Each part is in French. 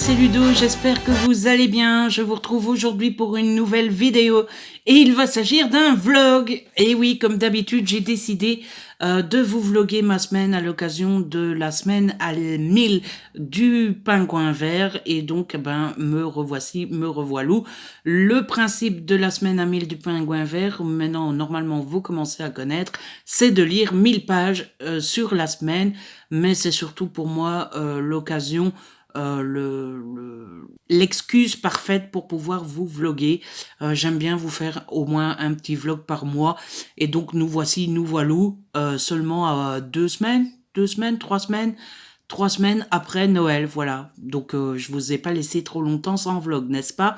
c'est Ludo, j'espère que vous allez bien. Je vous retrouve aujourd'hui pour une nouvelle vidéo et il va s'agir d'un vlog. Et oui, comme d'habitude, j'ai décidé de vous vlogger ma semaine à l'occasion de la semaine à 1000 du Pingouin Vert. Et donc, me revoici, me revoilou. Le principe de la semaine à 1000 du Pingouin Vert, maintenant, normalement, vous commencez à connaître, c'est de lire 1000 pages sur la semaine. Mais c'est surtout pour moi l'occasion, l'excuse parfaite pour pouvoir vous vlogger. J'aime bien vous faire au moins un petit vlog par mois. Et donc nous voici, nous voilou, seulement à 3 semaines après Noël, voilà. Donc je vous ai pas laissé trop longtemps sans vlog, n'est-ce pas?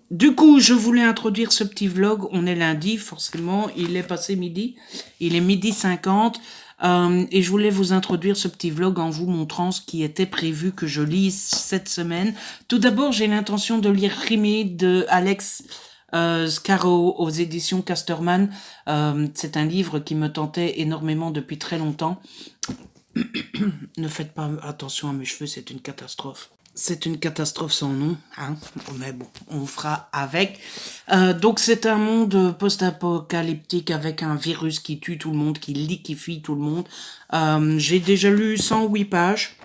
Du coup, je voulais introduire ce petit vlog. On est lundi, forcément, il est passé midi. Il est 12h50. Et je voulais vous introduire ce petit vlog en vous montrant ce qui était prévu que je lise cette semaine. Tout d'abord, j'ai l'intention de lire Rimi de Alex Scarrow aux éditions Casterman. C'est un livre qui me tentait énormément depuis très longtemps. Ne faites pas attention à mes cheveux, c'est une catastrophe. C'est une catastrophe sans nom, hein. Mais bon, on fera avec. Donc c'est un monde post-apocalyptique avec un virus qui tue tout le monde, qui liquéfie tout le monde. J'ai déjà lu 108 pages.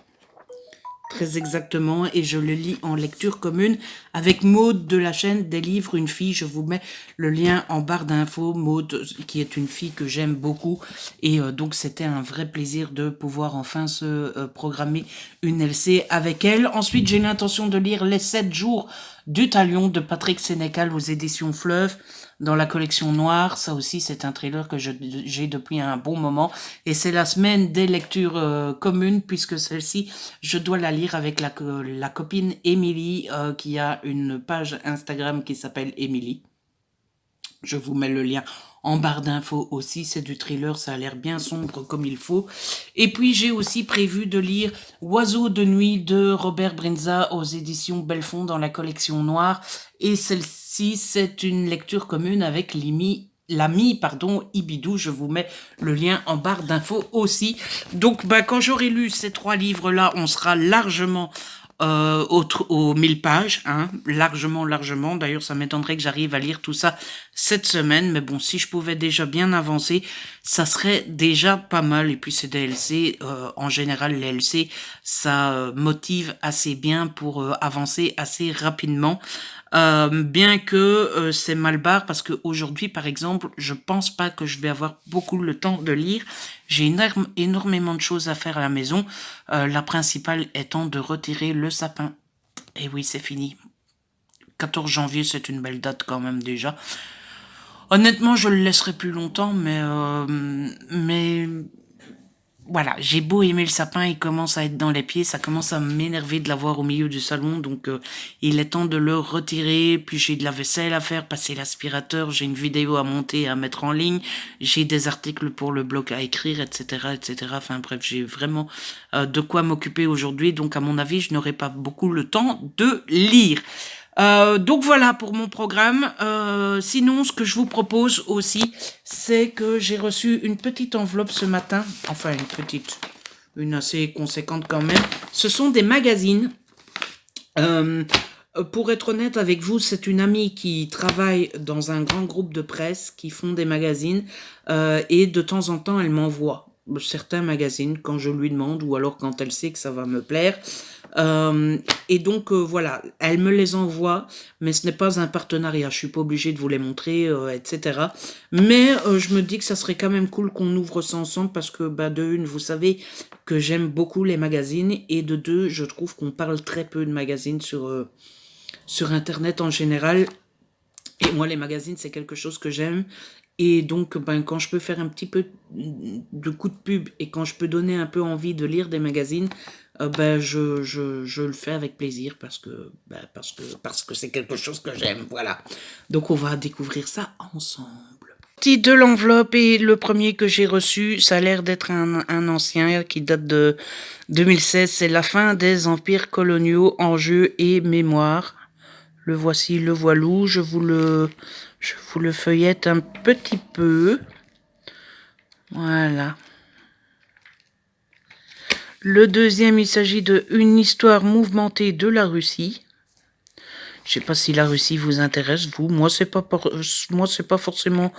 Très exactement, et je le lis en lecture commune avec Maude de la chaîne Des Livres Une Fille. Je vous mets le lien en barre d'infos. Maude, qui est une fille que j'aime beaucoup, et donc c'était un vrai plaisir de pouvoir enfin se programmer une LC avec elle. Ensuite, j'ai l'intention de lire Les 7 jours du Talion de Patrick Sénécal aux éditions Fleuve, dans la collection Noire. Ça aussi, c'est un thriller que j'ai depuis un bon moment. Et c'est la semaine des lectures communes, puisque celle-ci, je dois la lire avec la copine Émilie, qui a une page Instagram qui s'appelle Émilie. Je vous mets le lien en barre d'infos aussi. C'est du thriller, ça a l'air bien sombre comme il faut. Et puis j'ai aussi prévu de lire Oiseaux de nuit de Robert Brinza aux éditions Belfond dans la collection Noire. Et celle-ci, c'est une lecture commune avec l'ami Ibidou. Je vous mets le lien en barre d'infos aussi. Donc quand j'aurai lu ces 3 livres-là, on sera largement aux 1000 pages, hein, largement. D'ailleurs, ça m'étonnerait que j'arrive à lire tout ça cette semaine, mais bon, si je pouvais déjà bien avancer, ça serait déjà pas mal. Et puis ces DLC, en général, les LC, ça motive assez bien pour avancer assez rapidement. Bien que c'est mal barre, parce que aujourd'hui, par exemple, je pense pas que je vais avoir beaucoup le temps de lire. J'ai énormément de choses à faire à la maison, la principale étant de retirer le sapin. Et oui, c'est fini. 14 janvier, c'est une belle date quand même déjà. Honnêtement, je le laisserai plus longtemps, mais voilà, j'ai beau aimer le sapin, il commence à être dans les pieds, ça commence à m'énerver de l'avoir au milieu du salon, donc il est temps de le retirer. Puis j'ai de la vaisselle à faire, passer l'aspirateur, j'ai une vidéo à monter et à mettre en ligne, j'ai des articles pour le blog à écrire, etc., etc. Enfin bref, j'ai vraiment de quoi m'occuper aujourd'hui, donc à mon avis, je n'aurai pas beaucoup le temps de lire. Donc voilà pour mon programme. Sinon, ce que je vous propose aussi, c'est que j'ai reçu une petite enveloppe ce matin. Enfin, une assez conséquente quand même. Ce sont des magazines. Pour être honnête avec vous, c'est une amie qui travaille dans un grand groupe de presse qui font des magazines. Et de temps en temps, elle m'envoie certains magazines quand je lui demande, ou alors quand elle sait que ça va me plaire. Et donc voilà, elle me les envoie, mais ce n'est pas un partenariat, je suis pas obligée de vous les montrer, etc. Mais je me dis que ça serait quand même cool qu'on ouvre ça ensemble, parce que de une, vous savez que j'aime beaucoup les magazines, et de deux, je trouve qu'on parle très peu de magazines sur internet en général. Et moi, les magazines, c'est quelque chose que j'aime. Et donc, quand je peux faire un petit peu de coup de pub, et quand je peux donner un peu envie de lire des magazines, je le fais avec plaisir, parce que c'est quelque chose que j'aime, voilà. Donc on va découvrir ça ensemble. Petit de l'enveloppe, et le premier que j'ai reçu, ça a l'air d'être un ancien qui date de 2016. C'est La fin des empires coloniaux, enjeux et mémoire. Le voici, le voilou. Je vous le feuillette un petit peu. Voilà. Le deuxième, il s'agit de Une histoire mouvementée de la Russie. Je sais pas si la Russie vous intéresse, vous. Moi, c'est pas forcément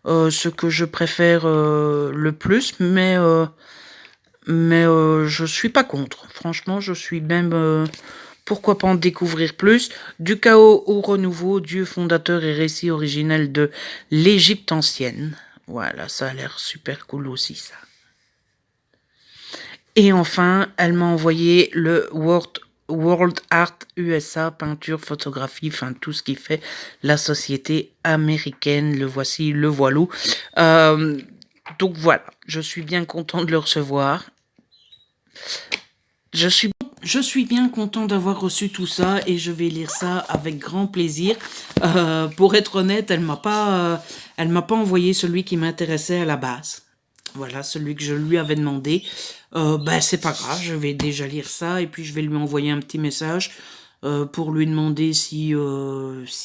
ce que je préfère le plus, mais je suis pas contre. Franchement, je suis même pourquoi pas en découvrir plus. Du chaos au renouveau, Dieu fondateur et récit originel de l'Égypte ancienne. Voilà, ça a l'air super cool aussi, ça. Et enfin, elle m'a envoyé le World Art USA, peinture, photographie, enfin tout ce qui fait la société américaine. Le voici, le voilou. Donc voilà, je suis bien content de le recevoir. Je suis bien content d'avoir reçu tout ça et je vais lire ça avec grand plaisir. Pour être honnête, elle m'a pas envoyé celui qui m'intéressait à la base. Voilà, celui que je lui avais demandé. Ben c'est pas grave, je vais déjà lire ça et puis je vais lui envoyer un petit message pour lui demander si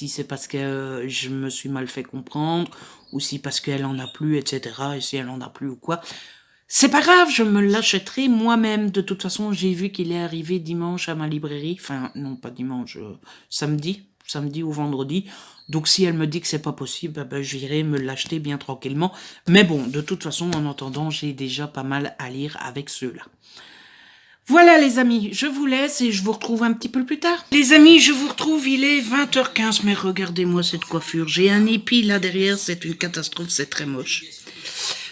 c'est parce que je me suis mal fait comprendre ou si parce qu'elle en a plus, etc. Et si elle en a plus ou quoi. C'est pas grave, je me l'achèterai moi-même. De toute façon, j'ai vu qu'il est arrivé dimanche à ma librairie. Enfin, non, pas dimanche, samedi ou vendredi. Donc, si elle me dit que c'est pas possible, ben, j'irai me l'acheter bien tranquillement. Mais bon, de toute façon, en attendant, j'ai déjà pas mal à lire avec ceux-là. Voilà les amis, je vous laisse et je vous retrouve un petit peu plus tard. Les amis, je vous retrouve, il est 20h15, mais regardez-moi cette coiffure. J'ai un épi là derrière, c'est une catastrophe, c'est très moche.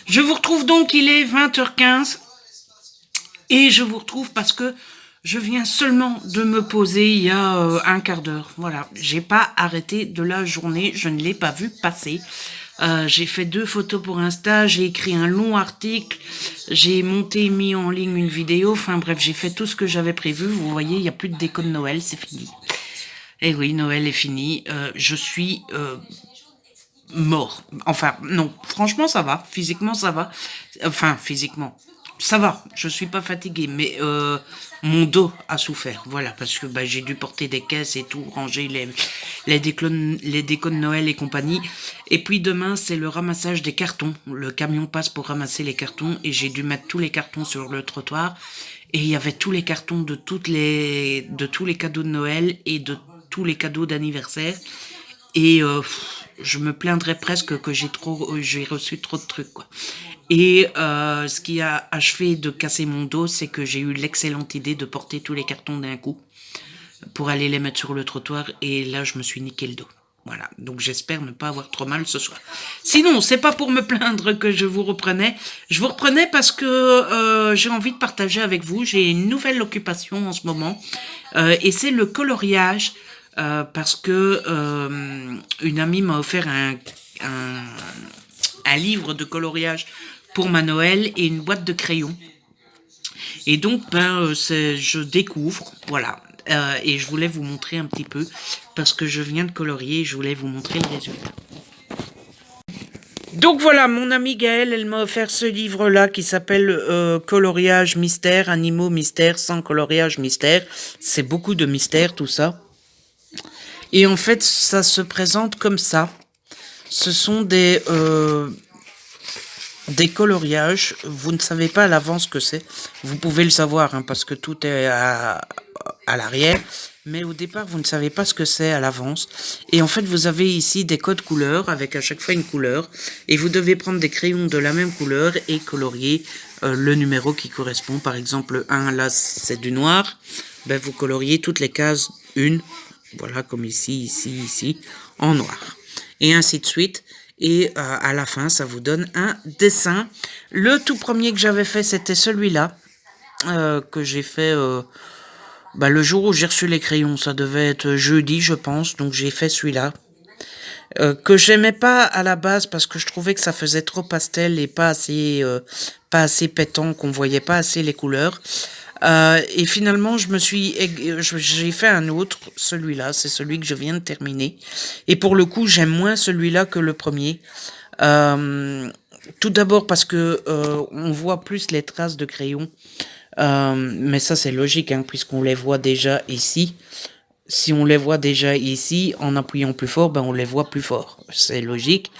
Je vous retrouve donc, il est 20h15 et je vous retrouve parce que je viens seulement de me poser il y a un quart d'heure. Voilà, j'ai pas arrêté de la journée, je ne l'ai pas vu passer. J'ai fait 2 photos pour Insta, j'ai écrit un long article, j'ai monté et mis en ligne une vidéo, enfin bref, j'ai fait tout ce que j'avais prévu. Vous voyez, il n'y a plus de déco de Noël, c'est fini. Eh oui, Noël est fini, je suis mort. Enfin, non, franchement, ça va. Physiquement, ça va. Enfin, physiquement, ça va. Je suis pas fatiguée, mais mon dos a souffert. Voilà, parce que bah, j'ai dû porter des caisses et tout, ranger les décos de Noël et compagnie. Et puis demain, c'est le ramassage des cartons. Le camion passe pour ramasser les cartons et j'ai dû mettre tous les cartons sur le trottoir. Et il y avait tous les cartons de tous les cadeaux de Noël et de tous les cadeaux d'anniversaire. Et je me plaindrais presque que j'ai reçu trop de trucs, quoi. Et ce qui a achevé de casser mon dos, c'est que j'ai eu l'excellente idée de porter tous les cartons d'un coup pour aller les mettre sur le trottoir. Et là, je me suis niqué le dos. Voilà, donc j'espère ne pas avoir trop mal ce soir. Sinon, c'est pas pour me plaindre que je vous reprenais. Je vous reprenais parce que j'ai envie de partager avec vous. J'ai une nouvelle occupation en ce moment et c'est le coloriage. Parce que une amie m'a offert un livre de coloriage pour ma Noël et une boîte de crayons. Et donc, je découvre, voilà. Et je voulais vous montrer un petit peu, parce que je viens de colorier et je voulais vous montrer le résultat. Donc voilà, mon amie Gaëlle, elle m'a offert ce livre-là qui s'appelle Coloriage mystère, animaux mystères sans coloriage mystère. C'est beaucoup de mystère tout ça. Et en fait, ça se présente comme ça. Ce sont des coloriages. Vous ne savez pas à l'avance ce que c'est. Vous pouvez le savoir, hein, parce que tout est à l'arrière. Mais au départ, vous ne savez pas ce que c'est à l'avance. Et en fait, vous avez ici des codes couleurs, avec à chaque fois une couleur. Et vous devez prendre des crayons de la même couleur et colorier le numéro qui correspond. Par exemple, le 1, là, c'est du noir. Ben, vous coloriez toutes les cases une. Voilà, comme ici, ici, en noir. Et ainsi de suite. Et à la fin, ça vous donne un dessin. Le tout premier que j'avais fait, c'était celui-là. Que j'ai fait le jour où j'ai reçu les crayons. Ça devait être jeudi, je pense. Donc j'ai fait celui-là. Que j'aimais pas à la base parce que je trouvais que ça faisait trop pastel et pas assez pétant, qu'on voyait pas assez les couleurs. Et finalement, j'ai fait un autre, celui-là, c'est celui que je viens de terminer. Et pour le coup, j'aime moins celui-là que le premier. Tout d'abord parce que on voit plus les traces de crayon. Mais ça, c'est logique, hein, puisqu'on les voit déjà ici. Si on les voit déjà ici, en appuyant plus fort, on les voit plus fort. C'est logique.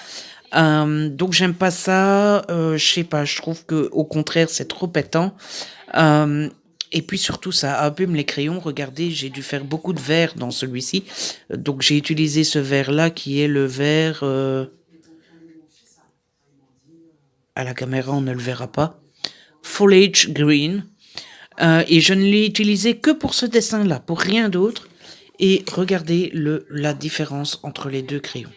Donc j'aime pas ça. Je sais pas, je trouve que au contraire, c'est trop pétant. Et puis surtout, ça abîme les crayons. Regardez, j'ai dû faire beaucoup de verre dans celui-ci. Donc j'ai utilisé ce verre-là qui est le verre... à la caméra, on ne le verra pas. Foliage Green. Et je ne l'ai utilisé que pour ce dessin-là, pour rien d'autre. Et regardez la différence entre les deux crayons.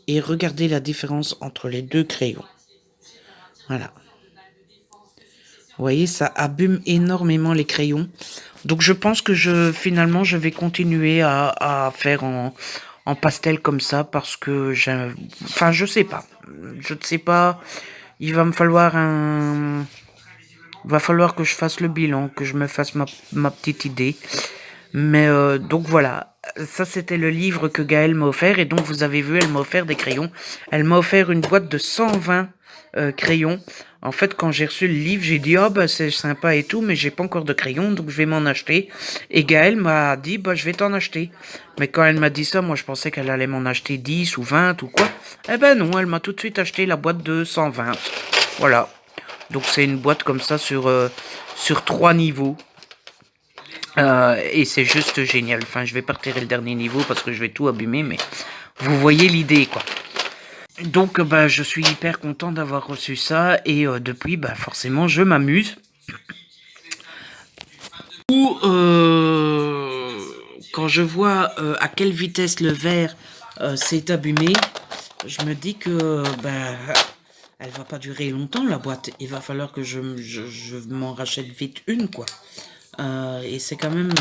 Et regardez la différence entre les deux crayons. Voilà. Vous voyez, ça abîme énormément les crayons. Donc je pense que finalement, je vais continuer à faire en pastel comme ça parce que enfin, je sais pas. Je ne sais pas. Il va me falloir va falloir que je fasse le bilan, que je me fasse ma petite idée. Mais donc voilà, ça c'était le livre que Gaëlle m'a offert. Et donc vous avez vu, elle m'a offert des crayons. Elle m'a offert une boîte de 120 crayons. En fait, quand j'ai reçu le livre, j'ai dit « Ah bah c'est sympa et tout, mais j'ai pas encore de crayons, donc je vais m'en acheter. » Et Gaëlle m'a dit « Bah je vais t'en acheter. » Mais quand elle m'a dit ça, moi je pensais qu'elle allait m'en acheter 10 ou 20 ou quoi. Eh ben non, elle m'a tout de suite acheté la boîte de 120. Voilà. Donc c'est une boîte comme ça sur 3 niveaux. Et c'est juste génial. Enfin, je vais pas retirer le dernier niveau parce que je vais tout abîmer, mais vous voyez l'idée, quoi. Donc, bah, je suis hyper content d'avoir reçu ça et depuis, bah, forcément, je m'amuse. Ou quand je vois à quelle vitesse le verre s'est abîmé, je me dis que bah, elle va pas durer longtemps la boîte. Il va falloir que je m'en rachète vite une, quoi. Et c'est quand même...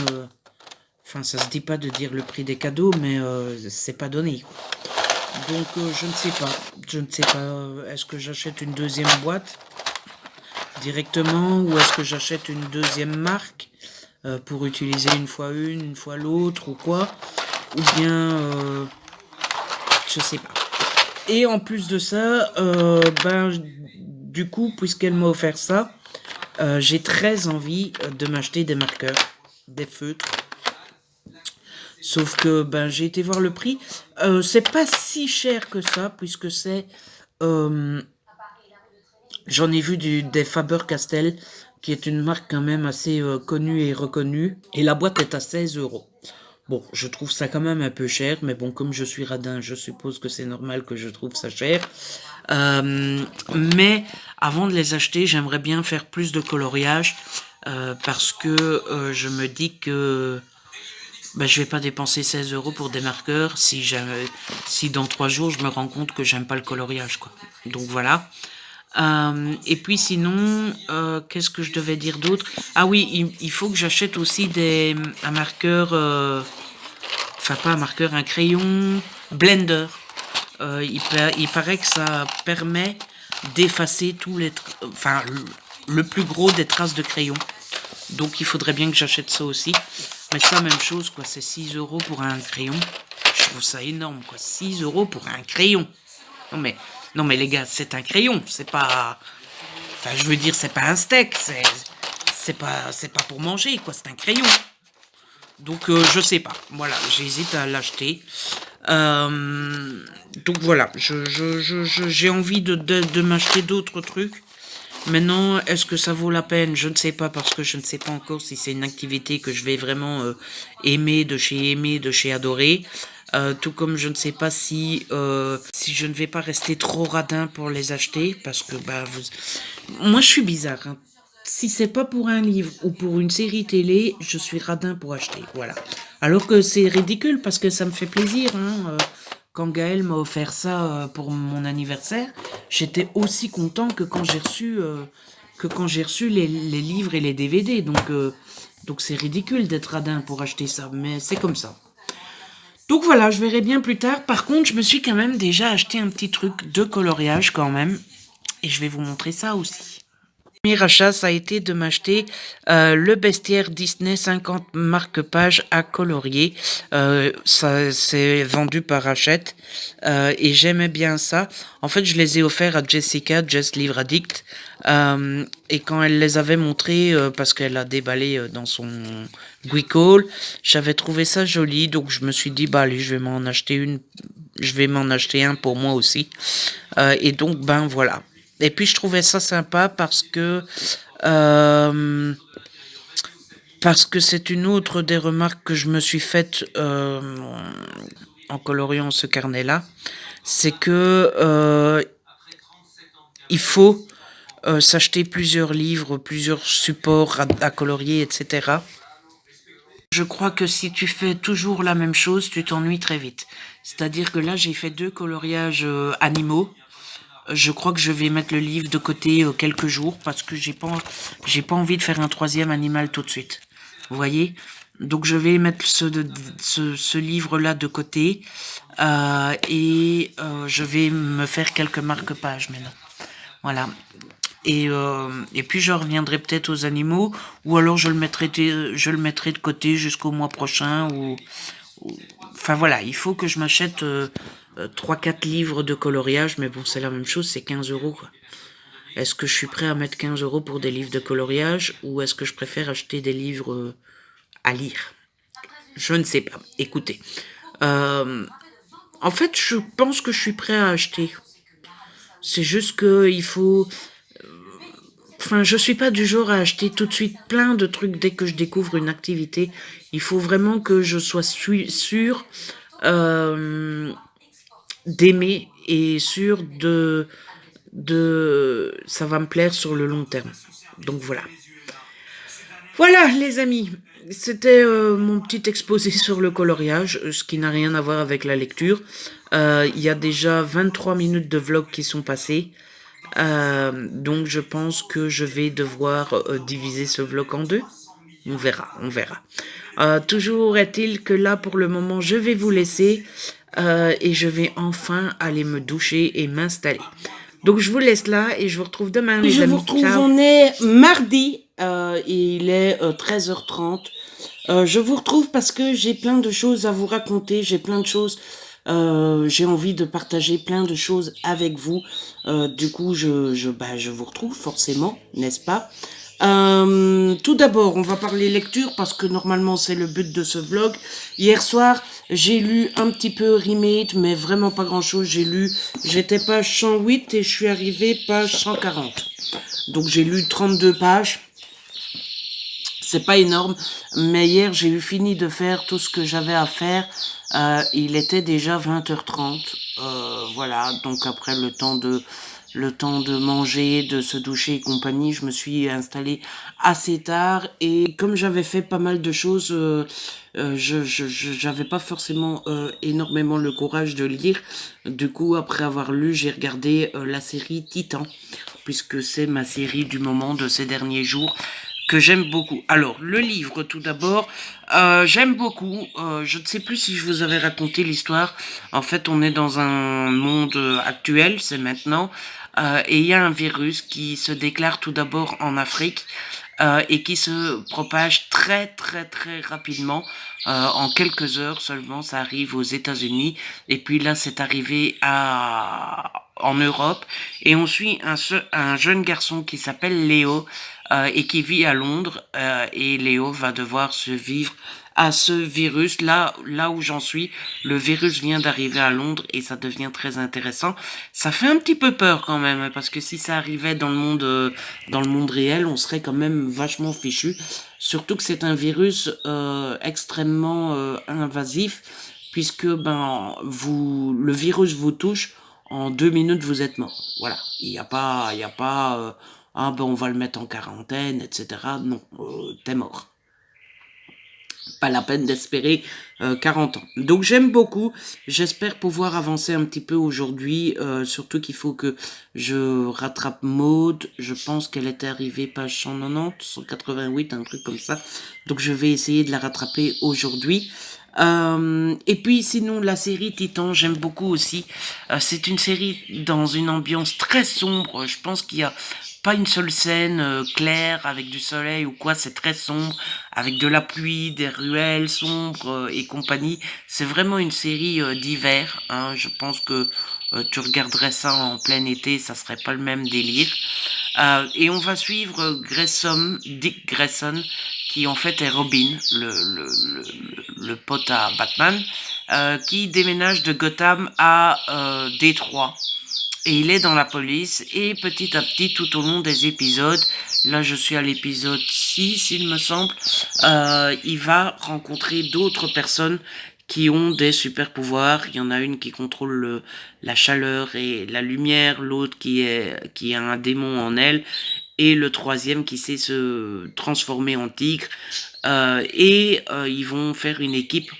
Enfin, ça se dit pas de dire le prix des cadeaux, mais c'est pas donné, quoi. Donc, je ne sais pas. Je ne sais pas. Est-ce que j'achète une deuxième boîte directement ou est-ce que j'achète une deuxième marque pour utiliser une fois l'autre ou quoi? Ou bien, je sais pas. Et en plus de ça, ben, du coup, puisqu'elle m'a offert ça, j'ai très envie de m'acheter des marqueurs, des feutres. Sauf que ben j'ai été voir le prix. C'est pas si cher que ça, puisque c'est... j'en ai vu des Faber-Castell, qui est une marque quand même assez connue et reconnue. Et la boîte est à 16 euros. Bon, je trouve ça quand même un peu cher, mais bon, comme je suis radin, je suppose que c'est normal que je trouve ça cher. Mais avant de les acheter, j'aimerais bien faire plus de coloriage, parce que je me dis que ben, je vais pas dépenser 16 euros pour des marqueurs si dans 3 jours je me rends compte que j'aime pas le coloriage, quoi. Donc voilà. Et puis sinon, qu'est-ce que je devais dire d'autre? Ah oui, il faut que j'achète aussi un marqueur, enfin pas un marqueur, un crayon blender. Il paraît que ça permet d'effacer enfin le plus gros des traces de crayon. Donc il faudrait bien que j'achète ça aussi. Mais ça, même chose, quoi, c'est 6 euros pour un crayon. Je trouve ça énorme, quoi. 6 euros pour un crayon. Non mais les gars, c'est un crayon, c'est pas... Enfin, je veux dire, c'est pas un steak, c'est pas pour manger, quoi, c'est un crayon. Donc, je sais pas, voilà, j'hésite à l'acheter. Donc voilà, j'ai envie de m'acheter d'autres trucs. Maintenant, est-ce que ça vaut la peine? Je ne sais pas parce que je ne sais pas encore si c'est une activité que je vais vraiment aimer, de chez adorer. Tout comme je ne sais pas si je ne vais pas rester trop radin pour les acheter parce que bah moi je suis bizarre, hein. Si c'est pas pour un livre ou pour une série télé, je suis radin pour acheter. Voilà. Alors que c'est ridicule parce que ça me fait plaisir, hein. Quand Gaël m'a offert ça pour mon anniversaire, j'étais aussi content que quand j'ai reçu les livres et les DVD. Donc c'est ridicule d'être radin pour acheter ça, mais c'est comme ça. Donc voilà, je verrai bien plus tard. Par contre, je me suis quand même déjà acheté un petit truc de coloriage quand même. Et je vais vous montrer ça aussi. Mon premier achat, ça a été de m'acheter le bestiaire Disney 50 marque-pages à colorier. Ça c'est vendu par Hachette et j'aimais bien ça. En fait, je les ai offerts à Jessica, Just Livre Addict. Et quand elle les avait montrés, parce qu'elle a déballé dans son Guicall, j'avais trouvé ça joli. Donc je me suis dit, bah allez, je vais m'en acheter un pour moi aussi. Et donc, ben voilà. Et puis je trouvais ça sympa parce que Parce que c'est une autre des remarques que je me suis faite en coloriant ce carnet-là, c'est que il faut s'acheter plusieurs livres, plusieurs supports à colorier, etc. Je crois que si tu fais toujours la même chose, tu t'ennuies très vite. C'est-à-dire que là, j'ai fait 2 coloriages animaux. Je crois que je vais mettre le livre de côté quelques jours parce que j'ai pas envie de faire un troisième animal tout de suite. Vous voyez? Donc je vais mettre ce livre-là de côté et je vais me faire quelques marque-pages maintenant. Voilà. Et puis je reviendrai peut-être aux animaux, ou alors je le mettrai de côté jusqu'au mois prochain, enfin voilà, il faut que je m'achète 3-4 livres de coloriage, mais bon, c'est la même chose, c'est 15 € quoi. Est-ce que je suis prêt à mettre 15 € pour des livres de coloriage, ou est-ce que je préfère acheter des livres à lire? Je ne sais pas. Écoutez, euh, en fait, je pense que je suis prêt à acheter. C'est juste que il faut. Enfin, je suis pas du genre à acheter tout de suite plein de trucs dès que je découvre une activité. Il faut vraiment que je sois sûre euh, d'aimer et sûre ça va me plaire sur le long terme. Donc voilà. Voilà les amis, c'était mon petit exposé sur le coloriage, ce qui n'a rien à voir avec la lecture. Il y a déjà 23 minutes de vlog qui sont passées. Donc je pense que je vais devoir diviser ce vlog en deux. On verra, on verra. Toujours est-il que là, pour le moment, je vais vous laisser et je vais enfin aller me doucher et m'installer. Donc je vous laisse là et je vous retrouve demain, les Je amis. vous retrouve, Ciao. on est mardi et il est 13h30. Je vous retrouve parce que j'ai plein de choses à vous raconter, j'ai plein de choses, j'ai envie de partager plein de choses avec vous. Du coup, je vous retrouve forcément, n'est-ce pas? Tout d'abord, on va parler lecture parce que normalement c'est le but de ce vlog. Hier soir, j'ai lu un petit peu Remade, mais vraiment pas grand-chose. J'étais page 108 et je suis arrivée page 140. Donc j'ai lu 32 pages. C'est pas énorme, mais hier j'ai eu fini de faire tout ce que j'avais à faire. Il était déjà 20h30. Voilà, donc après le temps de manger, de se doucher et compagnie, je me suis installée assez tard et comme j'avais fait pas mal de choses, j'avais pas forcément énormément le courage de lire. Du coup, après avoir lu, j'ai regardé la série Titan, puisque c'est ma série du moment de ces derniers jours que j'aime beaucoup. Alors, le livre, tout d'abord, j'aime beaucoup. Je ne sais plus si je vous avais raconté l'histoire. En fait, on est dans un monde actuel, c'est maintenant, et il y a un virus qui se déclare tout d'abord en Afrique et qui se propage très très très rapidement. En quelques heures seulement, ça arrive aux États-Unis, et puis là, c'est arrivé en Europe, et on suit un jeune garçon qui s'appelle Léo, et qui vit à Londres, et Léo va devoir se vivre à ce virus. Là où j'en suis, le virus vient d'arriver à Londres et ça devient très intéressant. Ça fait un petit peu peur quand même, parce que si ça arrivait dans le monde réel, on serait quand même vachement fichu. Surtout que c'est un virus extrêmement invasif, puisque le virus vous touche, en 2 minutes vous êtes mort. Voilà, il y a pas ah ben on va le mettre en quarantaine, etc. Non, t'es mort. Pas la peine d'espérer 40 ans. Donc j'aime beaucoup, j'espère pouvoir avancer un petit peu aujourd'hui, surtout qu'il faut que je rattrape Maud, je pense qu'elle était arrivée page 190, 188, un truc comme ça, donc je vais essayer de la rattraper aujourd'hui. Et puis sinon la série Titan, j'aime beaucoup aussi. C'est une série dans une ambiance très sombre. Je pense qu'il y a pas une seule scène claire avec du soleil ou quoi, c'est très sombre, avec de la pluie, des ruelles sombres et compagnie. C'est vraiment une série d'hiver, hein. Je pense que tu regarderais ça en plein été, ça serait pas le même délire. Et on va suivre Dick Grayson, qui en fait est Robin, le pote à Batman, qui déménage de Gotham à Détroit. et il est dans la police, et petit à petit, tout au long des épisodes, là je suis à l'épisode 6, il me semble, il va rencontrer d'autres personnes qui ont des super pouvoirs. Il y en a une qui contrôle la chaleur et la lumière, l'autre qui a un démon en elle, et le troisième qui sait se transformer en tigre. Ils vont faire une équipe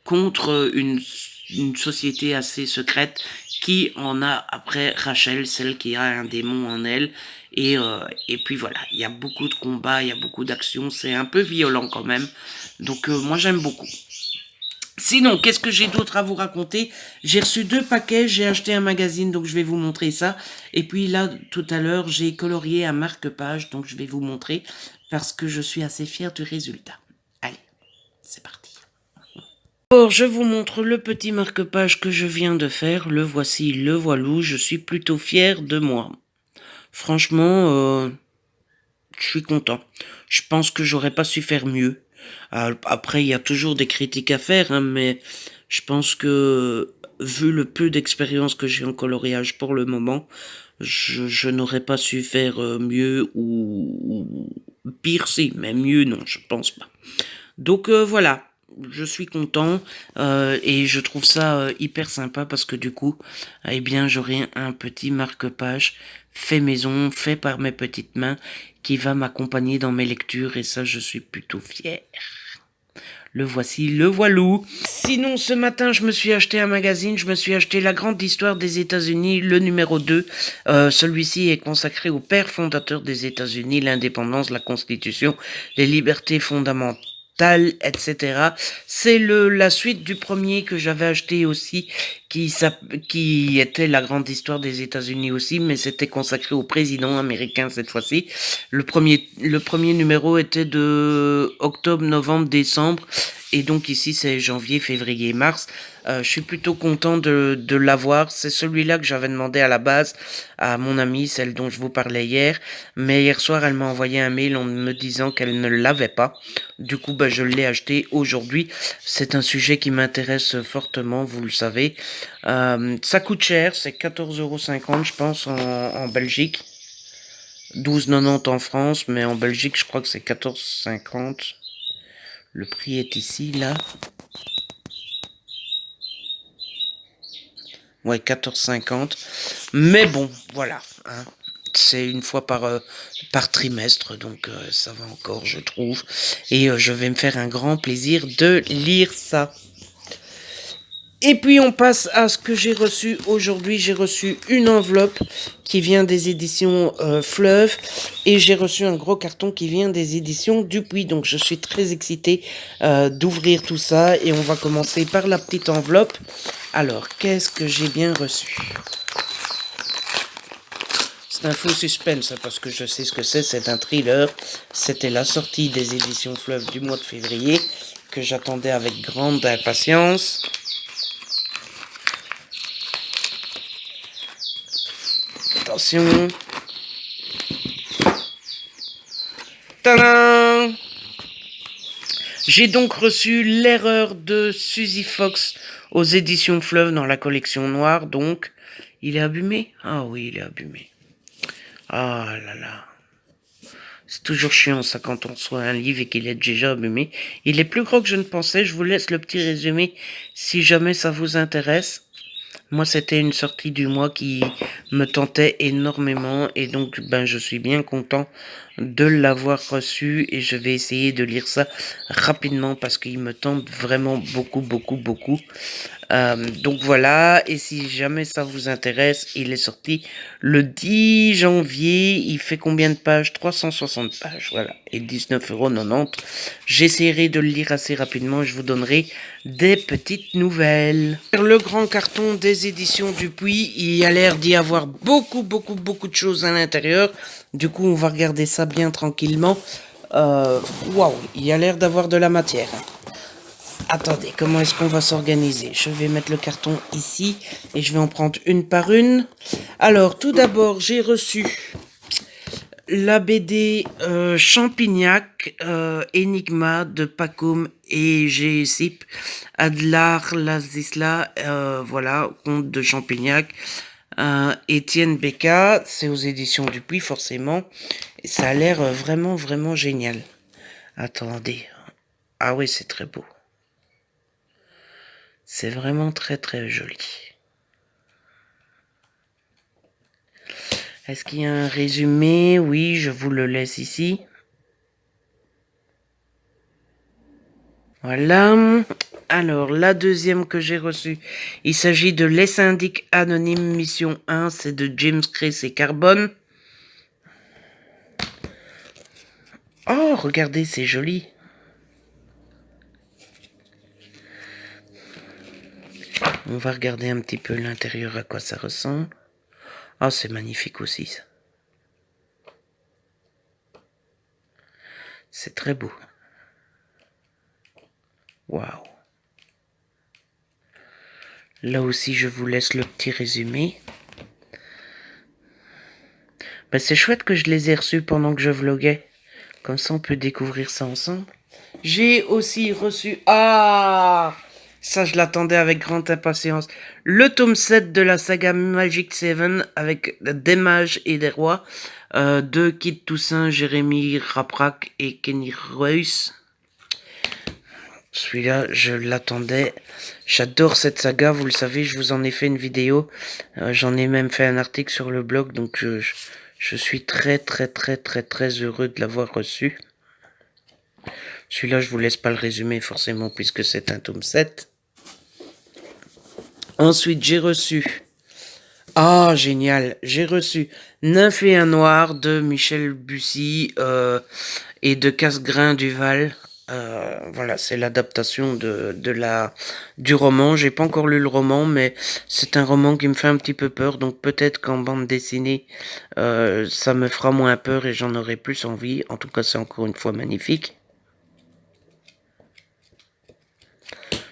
contre une société assez secrète qui en a après Rachel, celle qui a un démon en elle. Et puis voilà, il y a beaucoup de combats, il y a beaucoup d'actions, c'est un peu violent quand même. Donc moi j'aime beaucoup. Sinon, qu'est-ce que j'ai d'autre à vous raconter? J'ai reçu 2 paquets, j'ai acheté un magazine, donc je vais vous montrer ça. Et puis là, tout à l'heure, j'ai colorié un marque-page, donc je vais vous montrer parce que je suis assez fière du résultat. Allez, c'est parti. Alors, je vous montre le petit marque-page que je viens de faire. Le voici, le voilou. Je suis plutôt fière de moi. Franchement, je suis content. Je pense que j'aurais pas su faire mieux. Après, il y a toujours des critiques à faire, hein, mais je pense que, vu le peu d'expérience que j'ai en coloriage pour le moment, je n'aurais pas su faire mieux ou pire si, mais mieux non, je pense pas. Donc voilà, je suis content et je trouve ça hyper sympa parce que du coup, eh bien, j'aurai un petit marque-page fait maison, fait par mes petites mains, qui va m'accompagner dans mes lectures et ça, je suis plutôt fier. Le voici, le voilou. Sinon, ce matin, je me suis acheté un magazine, je me suis acheté La Grande Histoire des États-Unis, le numéro 2. Celui-ci est consacré au père fondateur des États-Unis, l'indépendance, la Constitution, les libertés fondamentales, etc. C'est la suite du premier que j'avais acheté aussi, qui était La Grande Histoire des États-Unis aussi, mais c'était consacré au président américain cette fois-ci. Le premier numéro était de octobre, novembre, décembre, et donc ici c'est janvier, février, mars. Je suis plutôt content de l'avoir. C'est celui-là que j'avais demandé à la base à mon amie, celle dont je vous parlais hier. Mais hier soir, elle m'a envoyé un mail en me disant qu'elle ne l'avait pas. Du coup, je l'ai acheté aujourd'hui. C'est un sujet qui m'intéresse fortement, vous le savez. Ça coûte cher, c'est 14,50 € je pense en Belgique. 12,90 € en France, mais en Belgique, je crois que c'est 14,50 €. Le prix est ici, là. Ouais, 14,50 €. Mais bon, voilà. Hein. C'est une fois par trimestre, donc ça va encore, je trouve. Et je vais me faire un grand plaisir de lire ça. Et puis on passe à ce que j'ai reçu aujourd'hui. J'ai reçu une enveloppe qui vient des éditions Fleuve et j'ai reçu un gros carton qui vient des éditions Dupuis. Donc je suis très excitée d'ouvrir tout ça et on va commencer par la petite enveloppe. Alors, qu'est-ce que j'ai bien reçu? C'est un faux suspense parce que je sais ce que c'est un thriller. C'était la sortie des éditions Fleuve du mois de février que j'attendais avec grande impatience. Attention. Tadam! J'ai donc reçu L'Erreur de Suzy Fox aux éditions Fleuve dans la collection noire, donc. Il est abîmé? Ah oui, il est abîmé. Ah là là. C'est toujours chiant ça quand on reçoit un livre et qu'il est déjà abîmé. Il est plus gros que je ne pensais, je vous laisse le petit résumé si jamais ça vous intéresse. Moi, c'était une sortie du mois qui me tentait énormément et donc je suis bien content de l'avoir reçu et je vais essayer de lire ça rapidement parce qu'il me tente vraiment beaucoup, beaucoup, beaucoup. Donc voilà, et si jamais ça vous intéresse, il est sorti le 10 janvier, il fait combien de pages? 360 pages, voilà, et 19,90 €. J'essaierai de le lire assez rapidement et je vous donnerai des petites nouvelles. Le grand carton des éditions Dupuis, il a l'air d'y avoir beaucoup, beaucoup, beaucoup de choses à l'intérieur. Du coup, on va regarder ça bien tranquillement. Waouh, il y a l'air d'avoir de la matière. Attendez, comment est-ce qu'on va s'organiser? Je vais mettre le carton ici et je vais en prendre une par une. Alors, tout d'abord, j'ai reçu la BD Champignac, Enigma de Pacôme et G. Adlar Lazisla, voilà, conte de Champignac. Étienne Becca, c'est aux éditions Dupuis forcément. Et ça a l'air vraiment, vraiment génial. Attendez. Ah oui, c'est très beau. C'est vraiment très, très joli. Est-ce qu'il y a un résumé? Oui, je vous le laisse ici. Voilà. Alors, la deuxième que j'ai reçue, il s'agit de Les Syndics Anonymes Mission 1, c'est de James Chris et Carbone. Oh, regardez, c'est joli. On va regarder un petit peu l'intérieur, à quoi ça ressemble. Oh, c'est magnifique aussi, ça. C'est très beau. Waouh. Là aussi, je vous laisse le petit résumé. Ben, c'est chouette que je les ai reçus pendant que je vloguais. Comme ça, on peut découvrir ça ensemble. J'ai aussi reçu... Ah, ça, je l'attendais avec grande impatience. Le tome 7 de la saga Magic 7 avec des mages et des rois. De Kit Toussaint, Jérémy Raprac et Kenny Royce. Celui-là, je l'attendais. J'adore cette saga, vous le savez, je vous en ai fait une vidéo. J'en ai même fait un article sur le blog, donc je suis très très très très très heureux de l'avoir reçu. Celui-là, je vous laisse pas le résumer forcément puisque c'est un tome 7. Ensuite, j'ai reçu... Ah, génial. J'ai reçu Nymphe et un noir de Michel Bussy et de Casgrain Duval. Voilà, c'est l'adaptation du roman. J'ai pas encore lu le roman, mais c'est un roman qui me fait un petit peu peur. Donc peut-être qu'en bande dessinée, ça me fera moins peur et j'en aurai plus envie. En tout cas, c'est encore une fois magnifique.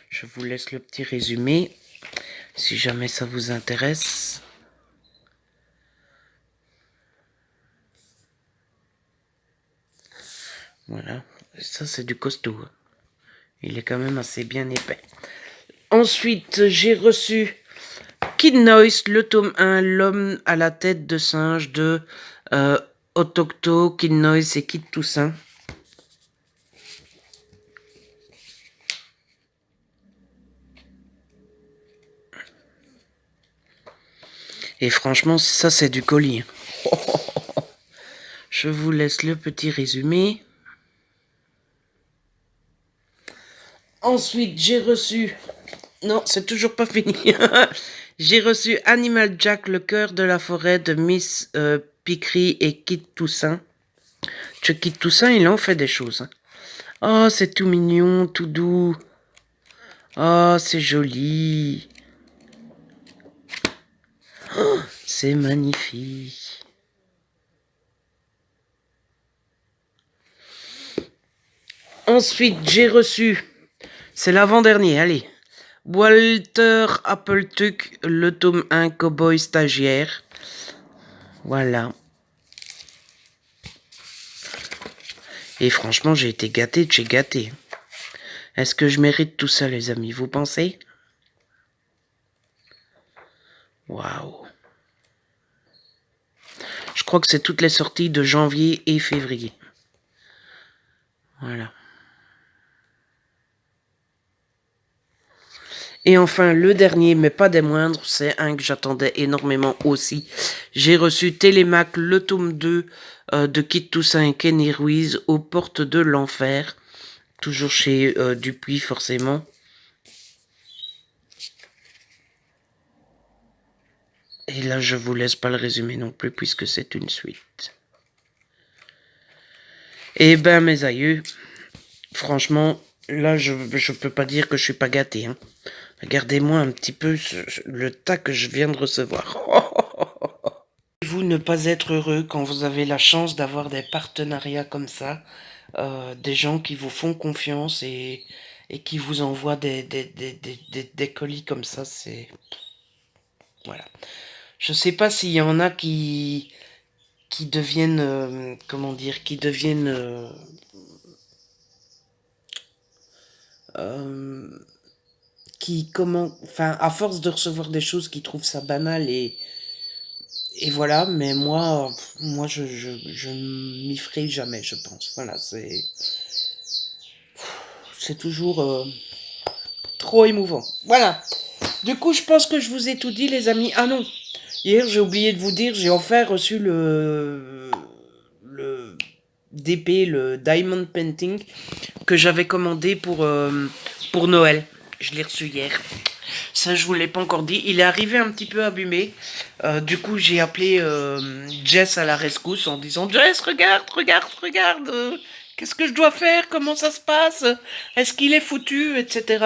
Je vous laisse le petit résumé, si jamais ça vous intéresse. Voilà, ça c'est du costaud. Il est quand même assez bien épais. Ensuite, j'ai reçu Kid Noise, le tome 1, L'homme à la tête de singe de Otocto, Kid Noise et Kid Toussaint. Et franchement, ça c'est du colis. Je vous laisse le petit résumé. Ensuite, j'ai reçu... Non, c'est toujours pas fini. J'ai reçu Animal Jack, le cœur de la forêt de Miss Pickery et Kid Toussaint. Kid Toussaint, il en fait des choses. Oh, c'est tout mignon, tout doux. Oh, c'est joli. Oh, c'est magnifique. Ensuite, j'ai reçu... C'est l'avant-dernier, allez. Walter Appletuck, le tome 1, Cowboy stagiaire. Voilà. Et franchement, j'ai été gâté de chez gâté. Est-ce que je mérite tout ça, les amis, vous pensez? Waouh. Je crois que c'est toutes les sorties de janvier et février. Voilà. Et enfin, le dernier, mais pas des moindres, c'est un que j'attendais énormément aussi. J'ai reçu Télémac, le tome 2 de Kit Toussaint et Kenny Ruiz, aux portes de l'enfer. Toujours chez Dupuis, forcément. Et là, je vous laisse pas le résumer non plus, puisque c'est une suite. Eh ben, mes aïeux, franchement, là, je peux pas dire que je suis pas gâté. Hein. Regardez-moi un petit peu le tas que je viens de recevoir. Vous ne pas être heureux quand vous avez la chance d'avoir des partenariats comme ça, des gens qui vous font confiance et qui vous envoient des colis comme ça, c'est... Voilà. Je sais pas s'il y en a qui deviennent, comment dire, qui deviennent... qui, comment... Enfin, à force de recevoir des choses qui trouvent ça banal et voilà, mais moi, je m'y ferai jamais, je pense. Voilà, c'est toujours trop émouvant. Voilà. Du coup, je pense que je vous ai tout dit, les amis. Ah non, hier, j'ai oublié de vous dire, j'ai enfin reçu le DP, le Diamond Painting, que j'avais commandé pour Noël. Je l'ai reçu hier. Ça, je vous l'ai pas encore dit. Il est arrivé un petit peu abîmé. Du coup, j'ai appelé Jess à la rescousse en disant: Jess, regarde, regarde, regarde. Qu'est-ce que je dois faire? Comment ça se passe? Est-ce qu'il est foutu, etc.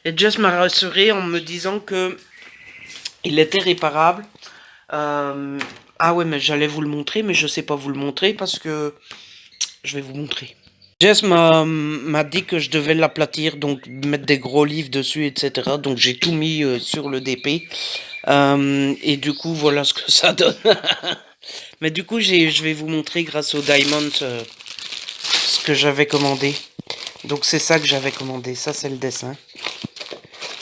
Et Jess m'a rassuré en me disant que il était réparable. Ah ouais, mais j'allais vous le montrer, mais je sais pas vous le montrer parce que je vais vous montrer. Jess m'a dit que je devais l'aplatir, donc mettre des gros livres dessus, etc. Donc j'ai tout mis sur le DP. Et du coup, voilà ce que ça donne. Mais du coup, je vais vous montrer grâce au Diamond ce que j'avais commandé. Donc c'est ça que j'avais commandé. Ça, c'est le dessin.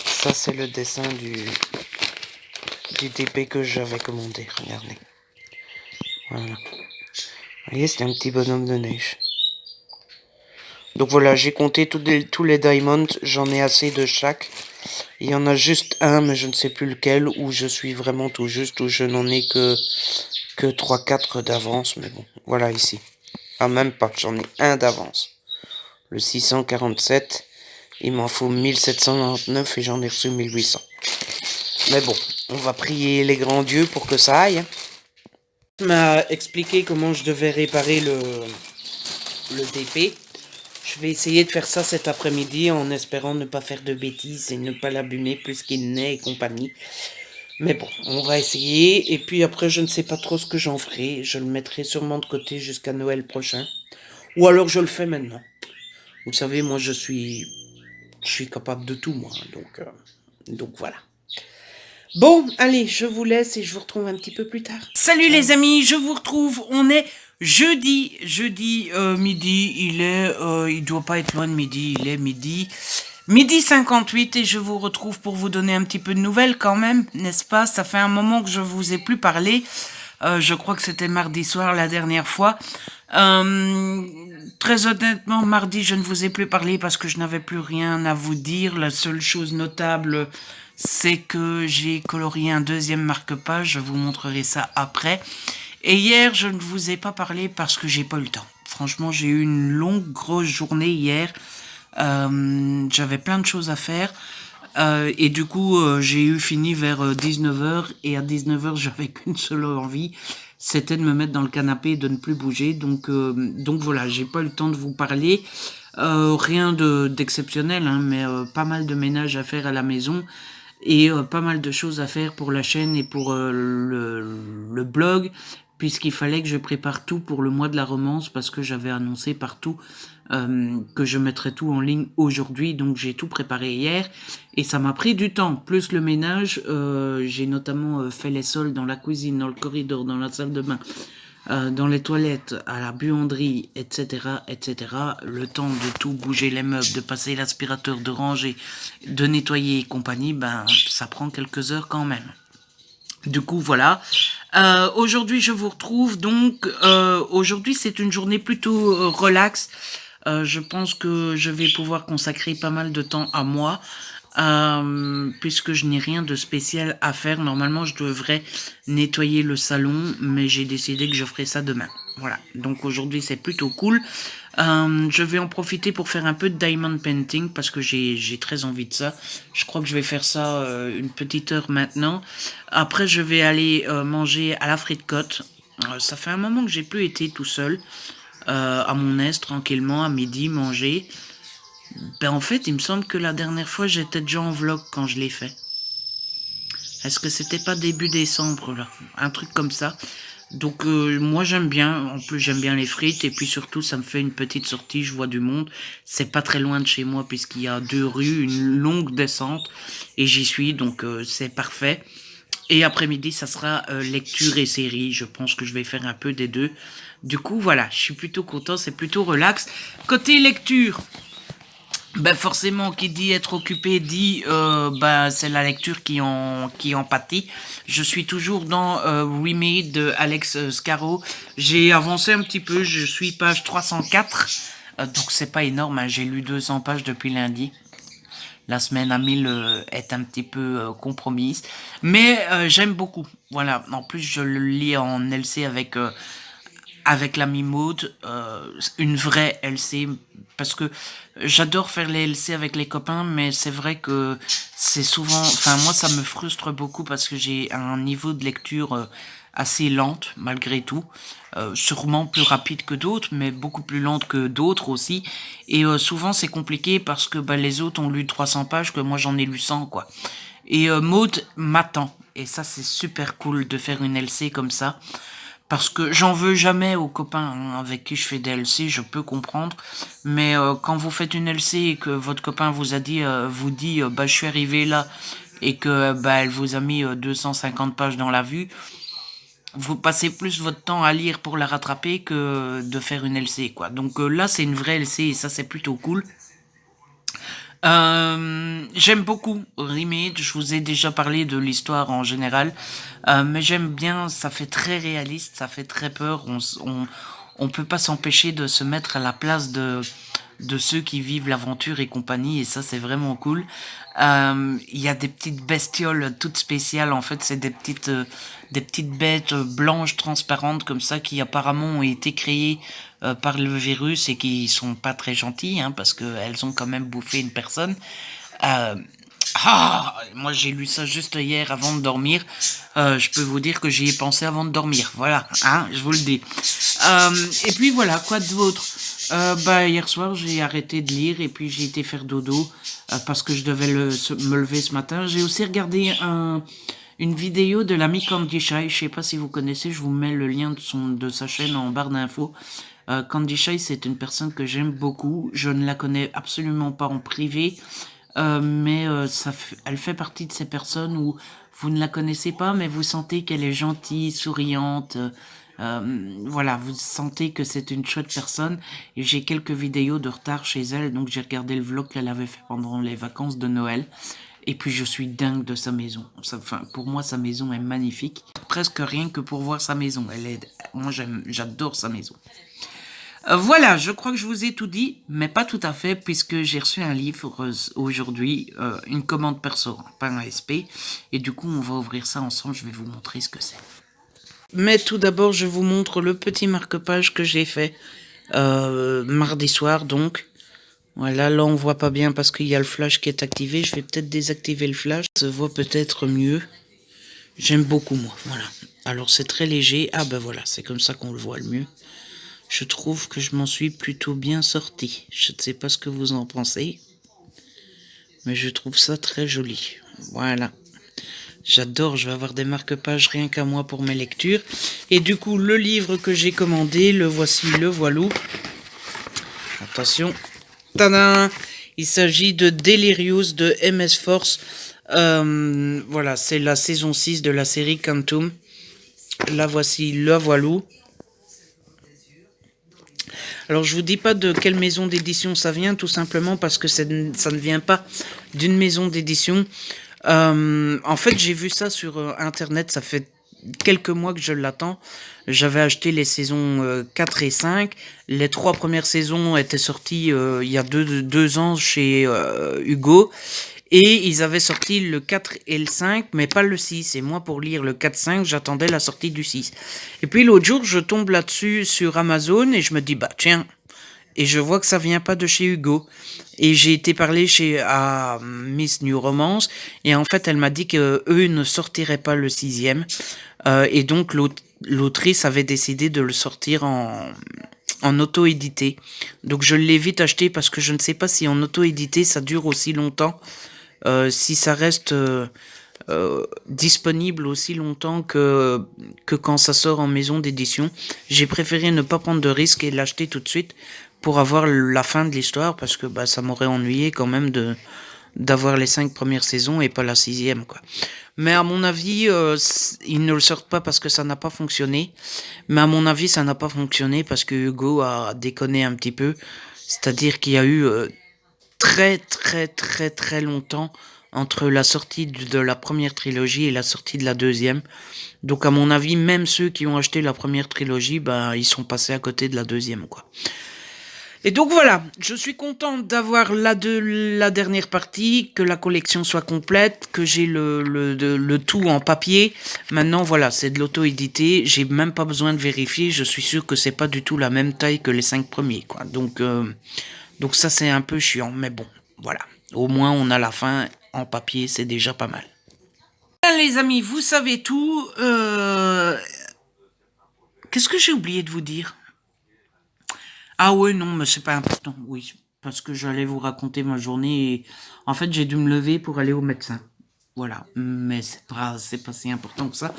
Ça, c'est le dessin du DP que j'avais commandé. Regardez. Voilà. Vous voyez, c'est un petit bonhomme de neige. Donc voilà, j'ai compté tous les diamonds, j'en ai assez de chaque. Il y en a juste un, mais je ne sais plus lequel, où je suis vraiment tout juste, où je n'en ai que 3-4 d'avance, mais bon, voilà ici. Ah, même pas, j'en ai un d'avance. Le 647, il m'en faut 1799 et j'en ai reçu 1800. Mais bon, on va prier les grands dieux pour que ça aille. Il m'a expliqué comment je devais réparer le DP. Je vais essayer de faire ça cet après-midi en espérant ne pas faire de bêtises et ne pas l'abîmer plus qu'il n'est et compagnie. Mais bon, on va essayer. Et puis après, je ne sais pas trop ce que j'en ferai. Je le mettrai sûrement de côté jusqu'à Noël prochain. Ou alors je le fais maintenant. Vous savez, moi je suis capable de tout, moi. Donc voilà. Bon, allez, je vous laisse et je vous retrouve un petit peu plus tard. Salut les amis, je vous retrouve. On est jeudi midi. Il doit pas être loin de midi. Il est midi 58 et je vous retrouve pour vous donner un petit peu de nouvelles quand même, n'est-ce pas? Ça fait un moment que je vous ai plus parlé. Je crois que c'était mardi soir la dernière fois. Très honnêtement, mardi, je ne vous ai plus parlé parce que je n'avais plus rien à vous dire. La seule chose notable, c'est que j'ai colorié un deuxième marque-page. Je vous montrerai ça après. Et hier, je ne vous ai pas parlé parce que j'ai pas eu le temps. Franchement, j'ai eu une longue, grosse journée hier. J'avais plein de choses à faire. Et du coup, j'ai eu fini vers 19h. Et à 19h, j'avais qu'une seule envie. C'était de me mettre dans le canapé et de ne plus bouger. Donc voilà, j'ai pas eu le temps de vous parler. Rien d'exceptionnel, hein, mais pas mal de ménage à faire à la maison. Et pas mal de choses à faire pour la chaîne et pour le blog, puisqu'il fallait que je prépare tout pour le mois de la romance, parce que j'avais annoncé partout que je mettrais tout en ligne aujourd'hui, donc j'ai tout préparé hier, et ça m'a pris du temps, plus le ménage. J'ai notamment fait les sols dans la cuisine, dans le corridor, dans la salle de bain, dans les toilettes, à la buanderie, etc., etc. Le temps de tout bouger les meubles, de passer l'aspirateur, de ranger, de nettoyer et compagnie, ben ça prend quelques heures quand même. Du coup, voilà. Aujourd'hui, je vous retrouve. Donc, aujourd'hui, c'est une journée plutôt relax. Je pense que je vais pouvoir consacrer pas mal de temps à moi. Puisque je n'ai rien de spécial à faire. Normalement, je devrais nettoyer le salon, mais j'ai décidé que je ferai ça demain. Voilà, donc aujourd'hui, c'est plutôt cool. Je vais en profiter pour faire un peu de diamond painting, parce que j'ai très envie de ça. Je crois que je vais faire ça une petite heure maintenant. Après, je vais aller manger à la frite côte. Ça fait un moment que j'ai plus été tout seul, à mon aise, tranquillement, à midi, manger. Ben en fait, il me semble que la dernière fois, j'étais déjà en vlog quand je l'ai fait. Est-ce que c'était pas début décembre, là? Un truc comme ça. Donc, moi, j'aime bien. En plus, j'aime bien les frites. Et puis, surtout, ça me fait une petite sortie. Je vois du monde. C'est pas très loin de chez moi, puisqu'il y a 2 rues, une longue descente. Et j'y suis, donc c'est parfait. Et après-midi, ça sera lecture et série. Je pense que je vais faire un peu des deux. Du coup, voilà, je suis plutôt content. C'est plutôt relax. Côté lecture... Ben forcément, qui dit être occupé dit ben c'est la lecture qui en pâtit. Je suis toujours dans Remade de Alex Scarrow. J'ai avancé un petit peu, je suis page 304. Donc c'est pas énorme, hein, j'ai lu 200 pages depuis lundi. La semaine à 1000 est un petit peu compromise. Mais j'aime beaucoup. Voilà, en plus je le lis en LC avec l'ami Maud, une vraie LC, parce que j'adore faire les LC avec les copains, mais c'est vrai que c'est souvent, enfin moi ça me frustre beaucoup parce que j'ai un niveau de lecture assez lente malgré tout, sûrement plus rapide que d'autres, mais beaucoup plus lente que d'autres aussi, et souvent c'est compliqué parce que bah, les autres ont lu 300 pages, que moi j'en ai lu 100 quoi. Et Maud m'attend, et ça c'est super cool de faire une LC comme ça. Parce que j'en veux jamais aux copains hein, avec qui je fais des LC, je peux comprendre. Mais quand vous faites une LC et que votre copain vous a dit, vous dit, bah je suis arrivé là et que bah elle vous a mis 250 pages dans la vue, vous passez plus votre temps à lire pour la rattraper que de faire une LC quoi. Donc là c'est une vraie LC et ça c'est plutôt cool. J'aime beaucoup Remade, je vous ai déjà parlé de l'histoire en général, mais j'aime bien, ça fait très réaliste, ça fait très peur, on peut pas s'empêcher de se mettre à la place de ceux qui vivent l'aventure et compagnie, et ça c'est vraiment cool. Il y a des petites bestioles toutes spéciales, en fait c'est des petites bêtes blanches transparentes comme ça qui apparemment ont été créées par le virus et qui sont pas très gentilles hein, parce qu'elles ont quand même bouffé une personne. Euh, moi j'ai lu ça juste hier avant de dormir. Je peux vous dire que j'y ai pensé avant de dormir. Voilà, hein, je vous le dis. Et puis voilà, quoi d'autre bah hier soir j'ai arrêté de lire et puis j'ai été faire dodo parce que je devais me lever ce matin. J'ai aussi regardé une vidéo de l'ami Candy Shy. Je sais pas si vous connaissez, je vous mets le lien de sa chaîne en barre d'infos. Candy Shy, c'est une personne que j'aime beaucoup. Je ne la connais absolument pas en privé, mais elle fait partie de ces personnes où vous ne la connaissez pas, mais vous sentez qu'elle est gentille, souriante. Voilà, vous sentez que c'est une chouette personne. Et j'ai quelques vidéos de retard chez elle, donc j'ai regardé le vlog qu'elle avait fait pendant les vacances de Noël. Et puis je suis dingue de sa maison. Enfin, pour moi, sa maison est magnifique. Presque rien que pour voir sa maison. Moi, j'adore sa maison. Voilà, je crois que je vous ai tout dit, mais pas tout à fait, puisque j'ai reçu un livre aujourd'hui, une commande perso, pas un ASP, et du coup on va ouvrir ça ensemble, je vais vous montrer ce que c'est. Mais tout d'abord, je vous montre le petit marque-page que j'ai fait mardi soir, donc. Voilà, là on voit pas bien parce qu'il y a le flash qui est activé, je vais peut-être désactiver le flash, ça se voit peut-être mieux. J'aime beaucoup moi, voilà. Alors c'est très léger, ah ben voilà, c'est comme ça qu'on le voit le mieux. Je trouve que je m'en suis plutôt bien sorti. Je ne sais pas ce que vous en pensez, mais je trouve ça très joli. Voilà. J'adore, je vais avoir des marque-pages rien qu'à moi pour mes lectures. Et du coup, le livre que j'ai commandé, le voici, le voilou. Attention. Tadam! Il s'agit de Delirious de MS Force. Voilà, c'est la saison 6 de la série Quantum. Là, voici le voilou. Alors je vous dis pas de quelle maison d'édition ça vient, tout simplement parce que ça ne vient pas d'une maison d'édition. En fait, j'ai vu ça sur internet, ça fait quelques mois que je l'attends. J'avais acheté les saisons 4 et 5. Les 3 premières saisons étaient sorties il y a deux ans chez Hugo. Et ils avaient sorti le 4 et le 5, mais pas le 6. Et moi, pour lire le 4-5, j'attendais la sortie du 6. Et puis l'autre jour, je tombe là-dessus sur Amazon et je me dis, bah tiens. Et je vois que ça vient pas de chez Hugo. Et j'ai été parler à Miss New Romance. Et en fait, elle m'a dit que eux ne sortiraient pas le 6e. Et donc, l'autrice avait décidé de le sortir en auto-édité. Donc, je l'ai vite acheté parce que je ne sais pas si en auto-édité, ça dure aussi longtemps. Si ça reste disponible aussi longtemps que quand ça sort en maison d'édition. J'ai préféré ne pas prendre de risque et l'acheter tout de suite pour avoir la fin de l'histoire, parce que bah, ça m'aurait ennuyé quand même d'avoir les 5 premières saisons et pas la 6e, quoi. Mais à mon avis, ils ne le sortent pas parce que ça n'a pas fonctionné. Mais à mon avis, ça n'a pas fonctionné parce que Hugo a déconné un petit peu. C'est-à-dire qu'il y a eu très très très très longtemps entre la sortie de la première trilogie et la sortie de la deuxième. Donc à mon avis, même ceux qui ont acheté la première trilogie, bah ils sont passés à côté de la deuxième, quoi. Et donc voilà, je suis content d'avoir la dernière partie, que la collection soit complète, que j'ai le tout en papier. Maintenant voilà, c'est de l'auto-édité, j'ai même pas besoin de vérifier, je suis sûr que c'est pas du tout la même taille que les 5 premiers, quoi. Donc ça c'est un peu chiant, mais bon, voilà. Au moins on a la fin en papier, c'est déjà pas mal. Voilà, les amis, vous savez tout. Qu'est-ce que j'ai oublié de vous dire? Ah ouais, non, mais c'est pas important, oui. Parce que j'allais vous raconter ma journée et en fait j'ai dû me lever pour aller au médecin. Voilà, mais c'est pas si important que ça.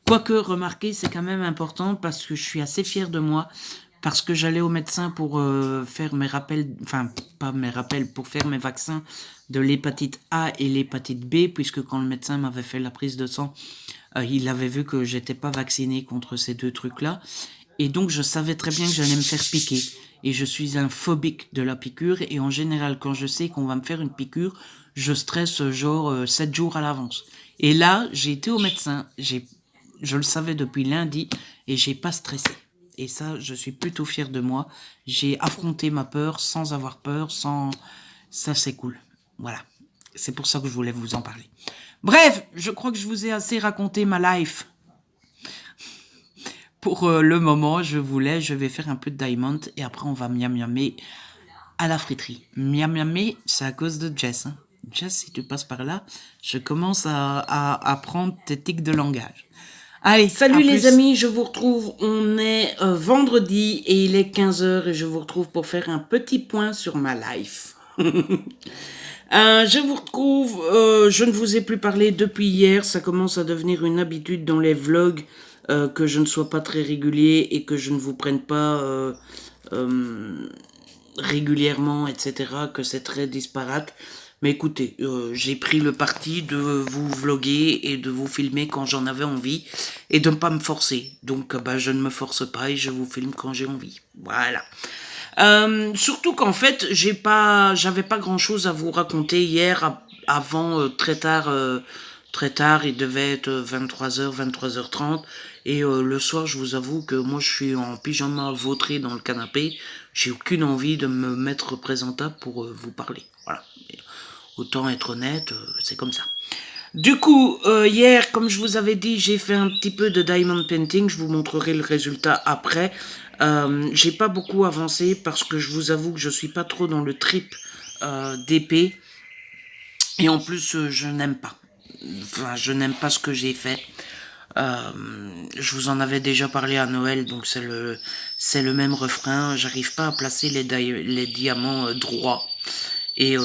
Quoique, remarquez, c'est quand même important parce que je suis assez fier de moi. Parce que j'allais au médecin pour faire mes rappels, enfin pas mes rappels, pour faire mes vaccins de l'hépatite A et l'hépatite B, puisque quand le médecin m'avait fait la prise de sang, il avait vu que j'étais pas vacciné contre ces deux trucs-là. Et donc je savais très bien que j'allais me faire piquer. Et je suis un phobique de la piqûre. Et en général, quand je sais qu'on va me faire une piqûre, je stresse genre 7 jours à l'avance. Et là, j'ai été au médecin. Je le savais depuis lundi et j'ai pas stressé. Et ça, je suis plutôt fier de moi. J'ai affronté ma peur sans avoir peur, sans... Ça, c'est cool. Voilà. C'est pour ça que je voulais vous en parler. Bref, je crois que je vous ai assez raconté ma life. Pour le moment, je vais faire un peu de diamond et après on va miam-miamer à la friterie. Miam-miamer, c'est à cause de Jess. Hein. Jess, si tu passes par là, je commence à prendre tes tics de langage. Allez, salut les amis, je vous retrouve, on est vendredi et il est 15h et je vous retrouve pour faire un petit point sur ma life. Je vous retrouve, je ne vous ai plus parlé depuis hier, ça commence à devenir une habitude dans les vlogs, que je ne sois pas très régulier et que je ne vous prenne pas régulièrement, etc., que c'est très disparate. Mais écoutez, j'ai pris le parti de vous vloguer et de vous filmer quand j'en avais envie et de ne pas me forcer. Donc bah, je ne me force pas et je vous filme quand j'ai envie. Voilà. Surtout qu'en fait, j'avais pas grand chose à vous raconter hier avant très tard, il devait être 23h, 23h30 et le soir, je vous avoue que moi je suis en pyjama vautré dans le canapé, j'ai aucune envie de me mettre présentable pour vous parler. Voilà. Et autant être honnête, c'est comme ça. Du coup, hier, comme je vous avais dit, j'ai fait un petit peu de diamond painting. Je vous montrerai le résultat après. J'ai pas beaucoup avancé parce que je vous avoue que je suis pas trop dans le trip d'épée. Et en plus, je n'aime pas. Enfin, je n'aime pas ce que j'ai fait. Je vous en avais déjà parlé à Noël, donc c'est le même refrain. J'arrive pas à placer les diamants droits. Et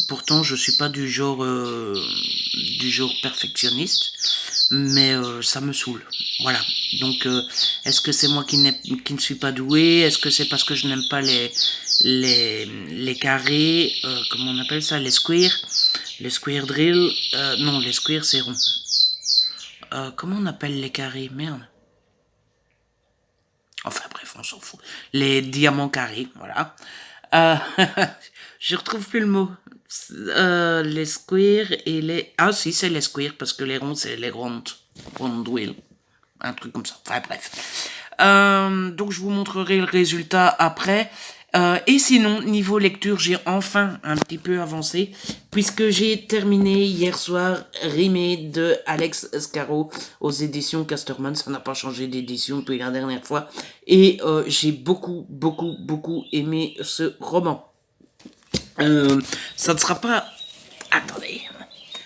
pourtant, je suis pas du genre perfectionniste, mais ça me saoule. Voilà. Donc, est-ce que c'est moi qui ne suis pas doué? Est-ce que c'est parce que je n'aime pas les carrés? Comment on appelle ça? Les square drill? Non, les squares c'est rond. Comment on appelle les carrés? Merde. Enfin bref, on s'en fout. Les diamants carrés, voilà. Je retrouve plus le mot. Les squares et les... Ah si, c'est les squares, parce que les ronds, c'est les rondes. Rondwheel. Un truc comme ça. Enfin bref. Donc je vous montrerai le résultat après. Et sinon, niveau lecture, j'ai enfin un petit peu avancé, puisque j'ai terminé hier soir Rimé de Alex Scarrow aux éditions Casterman. Ça n'a pas changé d'édition depuis la dernière fois. Et j'ai beaucoup aimé ce roman. Ça ne sera pas... Attendez.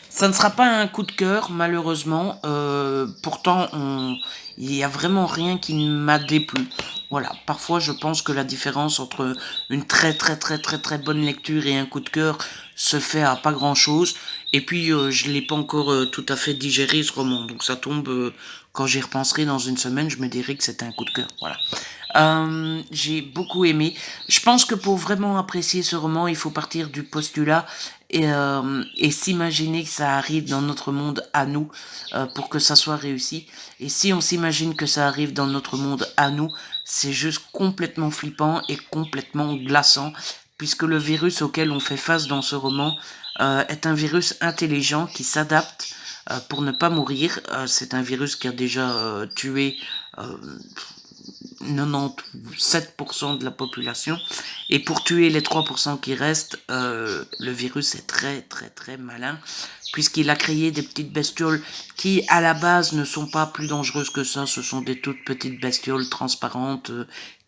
Ça ne sera pas un coup de cœur, malheureusement. Pourtant, il n'y a vraiment rien qui m'a déplu. Voilà, parfois je pense que la différence entre une très bonne lecture et un coup de cœur se fait à pas grand chose. Et puis je l'ai pas encore tout à fait digéré ce roman, donc ça tombe quand j'y repenserai dans une semaine, je me dirai que c'était un coup de cœur. Voilà. J'ai beaucoup aimé. Je pense que pour vraiment apprécier ce roman, il faut partir du postulat et s'imaginer que ça arrive dans notre monde à nous pour que ça soit réussi. Et si on s'imagine que ça arrive dans notre monde à nous, c'est juste complètement flippant et complètement glaçant puisque le virus auquel on fait face dans ce roman est un virus intelligent qui s'adapte pour ne pas mourir. C'est un virus qui a déjà tué 97% de la population. Et pour tuer les 3% qui restent, le virus est très très très malin, puisqu'il a créé des petites bestioles qui à la base ne sont pas plus dangereuses que ça. Ce sont des toutes petites bestioles transparentes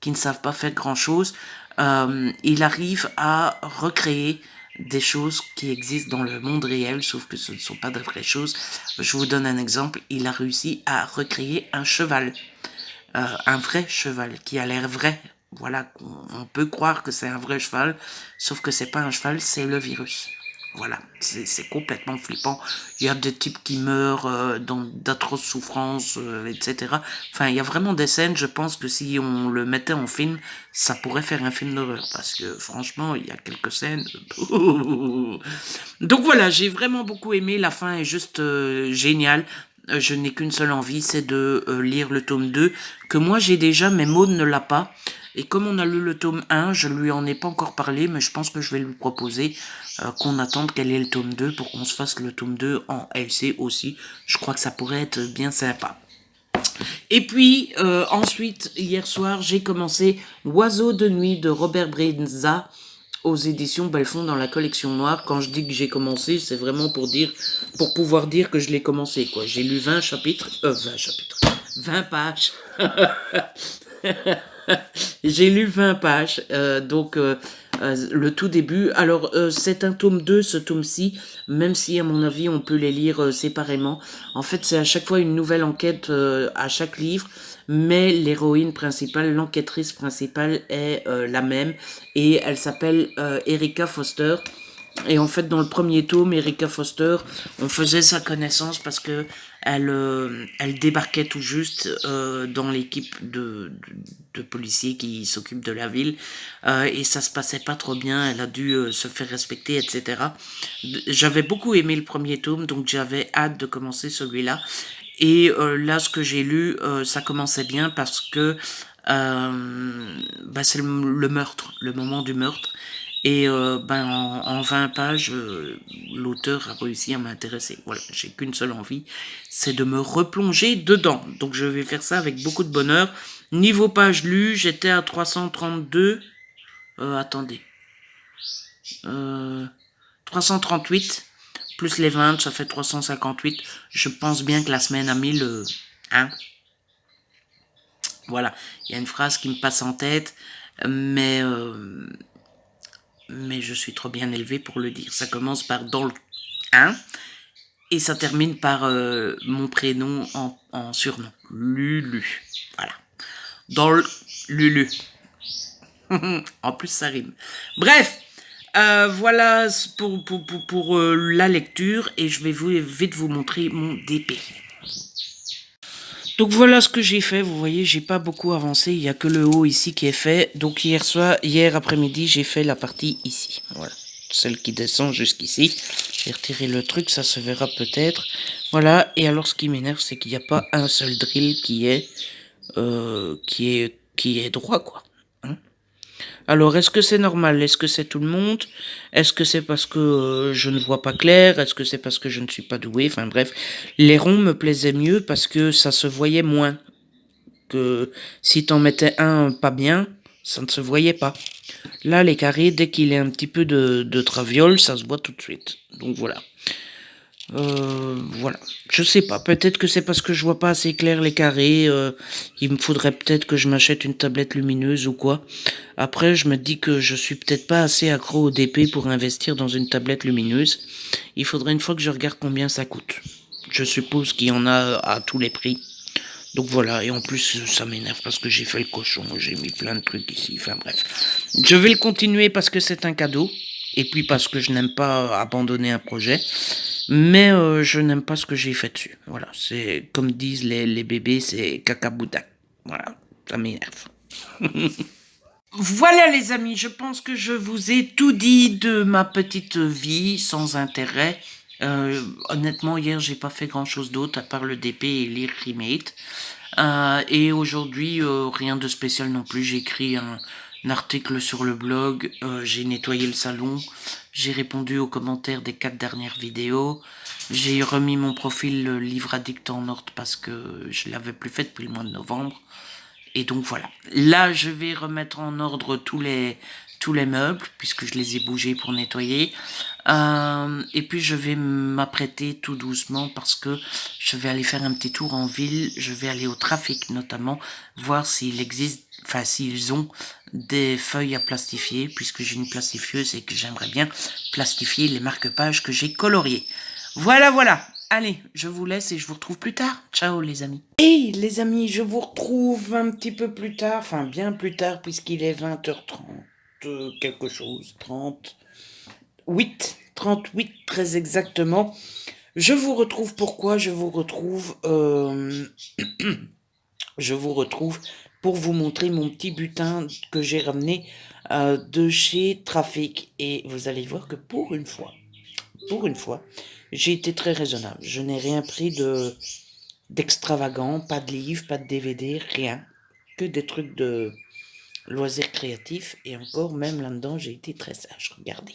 qui ne savent pas faire grand chose. Il arrive à recréer des choses qui existent dans le monde réel, sauf que ce ne sont pas de vraies choses. Je vous donne un exemple. Il a réussi à recréer un cheval. Un vrai cheval qui a l'air vrai. Voilà, on peut croire que c'est un vrai cheval, sauf que c'est pas un cheval, c'est le virus. Voilà, c'est complètement flippant. Il y a des types qui meurent dans d'atroces souffrances, etc. Enfin, il y a vraiment des scènes, je pense que si on le mettait en film, ça pourrait faire un film d'horreur, parce que franchement, il y a quelques scènes. Donc voilà, j'ai vraiment beaucoup aimé, la fin est juste géniale. Je n'ai qu'une seule envie, c'est de lire le tome 2, que moi j'ai déjà, mais Maud ne l'a pas. Et comme on a lu le tome 1, je lui en ai pas encore parlé, mais je pense que je vais lui proposer qu'on attende qu'elle ait le tome 2 pour qu'on se fasse le tome 2 en LC aussi. Je crois que ça pourrait être bien sympa. Et puis, ensuite, hier soir, j'ai commencé Oiseau de nuit de Robert Brenza aux éditions Belfond dans la collection noire. Quand je dis que j'ai commencé, c'est vraiment pour pouvoir dire que je l'ai commencé, quoi. J'ai lu 20 chapitres, 20 pages. J'ai lu 20 pages, le tout début. Alors, c'est un tome 2, ce tome-ci, même si, à mon avis, on peut les lire séparément. En fait, c'est à chaque fois une nouvelle enquête à chaque livre, mais l'héroïne principale, l'enquêtrice principale est la même, et elle s'appelle Erica Foster. Et en fait, dans le premier tome, Erica Foster, on faisait sa connaissance parce que elle débarquait tout juste dans l'équipe de policiers qui s'occupent de la ville, et ça se passait pas trop bien. Elle a dû se faire respecter, etc. J'avais beaucoup aimé le premier tome, donc j'avais hâte de commencer celui-là. Et là, ce que j'ai lu, ça commençait bien parce que c'est le meurtre, le moment du meurtre. Et en 20 pages, l'auteur a réussi à m'intéresser. Voilà, j'ai qu'une seule envie, c'est de me replonger dedans. Donc je vais faire ça avec beaucoup de bonheur. Niveau page lue, j'étais à 332. Attendez. 338. Plus les 20, ça fait 358. Je pense bien que la semaine a mis le 1. Voilà, il y a une phrase qui me passe en tête, mais je suis trop bien élevé pour le dire. Ça commence par dans le 1 et ça termine par mon prénom en surnom, Lulu. Voilà, dans le Lulu. En plus, ça rime. Bref, voilà pour la lecture et je vais vite vous montrer mon DP. Donc voilà ce que j'ai fait, vous voyez, j'ai pas beaucoup avancé, il y a que le haut ici qui est fait. Donc hier après-midi, j'ai fait la partie ici, voilà, celle qui descend jusqu'ici. J'ai retiré le truc, ça se verra peut-être. Voilà, et alors ce qui m'énerve, c'est qu'il n'y a pas un seul drill qui est droit, quoi. Alors, est-ce que c'est normal? Est-ce que c'est tout le monde? Est-ce que c'est parce que je ne vois pas clair? Est-ce que c'est parce que je ne suis pas doué? Enfin bref, les ronds me plaisaient mieux parce que ça se voyait moins. Que si t'en mettais un pas bien, ça ne se voyait pas. Là, les carrés, dès qu'il y a un petit peu de traviole, ça se voit tout de suite. Donc voilà. Voilà, je sais pas, peut-être que c'est parce que je vois pas assez clair les carrés, il me faudrait peut-être que je m'achète une tablette lumineuse ou quoi. Après, je me dis que je suis peut-être pas assez accro au DP pour investir dans une tablette lumineuse. Il faudrait une fois que je regarde combien ça coûte. Je suppose qu'il y en a à tous les prix. Donc voilà, et en plus ça m'énerve parce que j'ai fait le cochon, j'ai mis plein de trucs ici, enfin bref. Je vais le continuer parce que c'est un cadeau, et puis parce que je n'aime pas abandonner un projet. Mais je n'aime pas ce que j'ai fait dessus. Voilà, c'est comme disent les bébés, c'est cacaboudac. Voilà, ça m'énerve. Voilà les amis, je pense que je vous ai tout dit de ma petite vie sans intérêt. Honnêtement, hier, j'ai pas fait grand-chose d'autre à part le DP et lire Remate. Et aujourd'hui, rien de spécial non plus. J'ai écrit article sur le blog, j'ai nettoyé le salon, j'ai répondu aux commentaires des 4 dernières vidéos, j'ai remis mon profil livre addict en ordre parce que je l'avais plus fait depuis le mois de novembre. Et donc voilà. Là, je vais remettre en ordre tous les meubles, puisque je les ai bougés pour nettoyer. Et puis je vais m'apprêter tout doucement parce que je vais aller faire un petit tour en ville. Je vais aller au trafic notamment, voir s'il existe, enfin s'ils ont des feuilles à plastifier, puisque j'ai une plastifieuse et que j'aimerais bien plastifier les marque-pages que j'ai coloriés. Voilà, voilà. Allez, je vous laisse et je vous retrouve plus tard. Ciao les amis. Et les amis, je vous retrouve un petit peu plus tard, enfin bien plus tard puisqu'il est 20h30, quelque chose, 38 très exactement. Je vous retrouve pourquoi je vous retrouve je vous retrouve pour vous montrer mon petit butin que j'ai ramené de chez Trafic. Et vous allez voir que pour une fois, j'ai été très raisonnable. Je n'ai rien pris d'extravagant, pas de livres, pas de DVD, rien. Que des trucs de loisirs créatifs. Et encore, même là-dedans, j'ai été très sage. Regardez.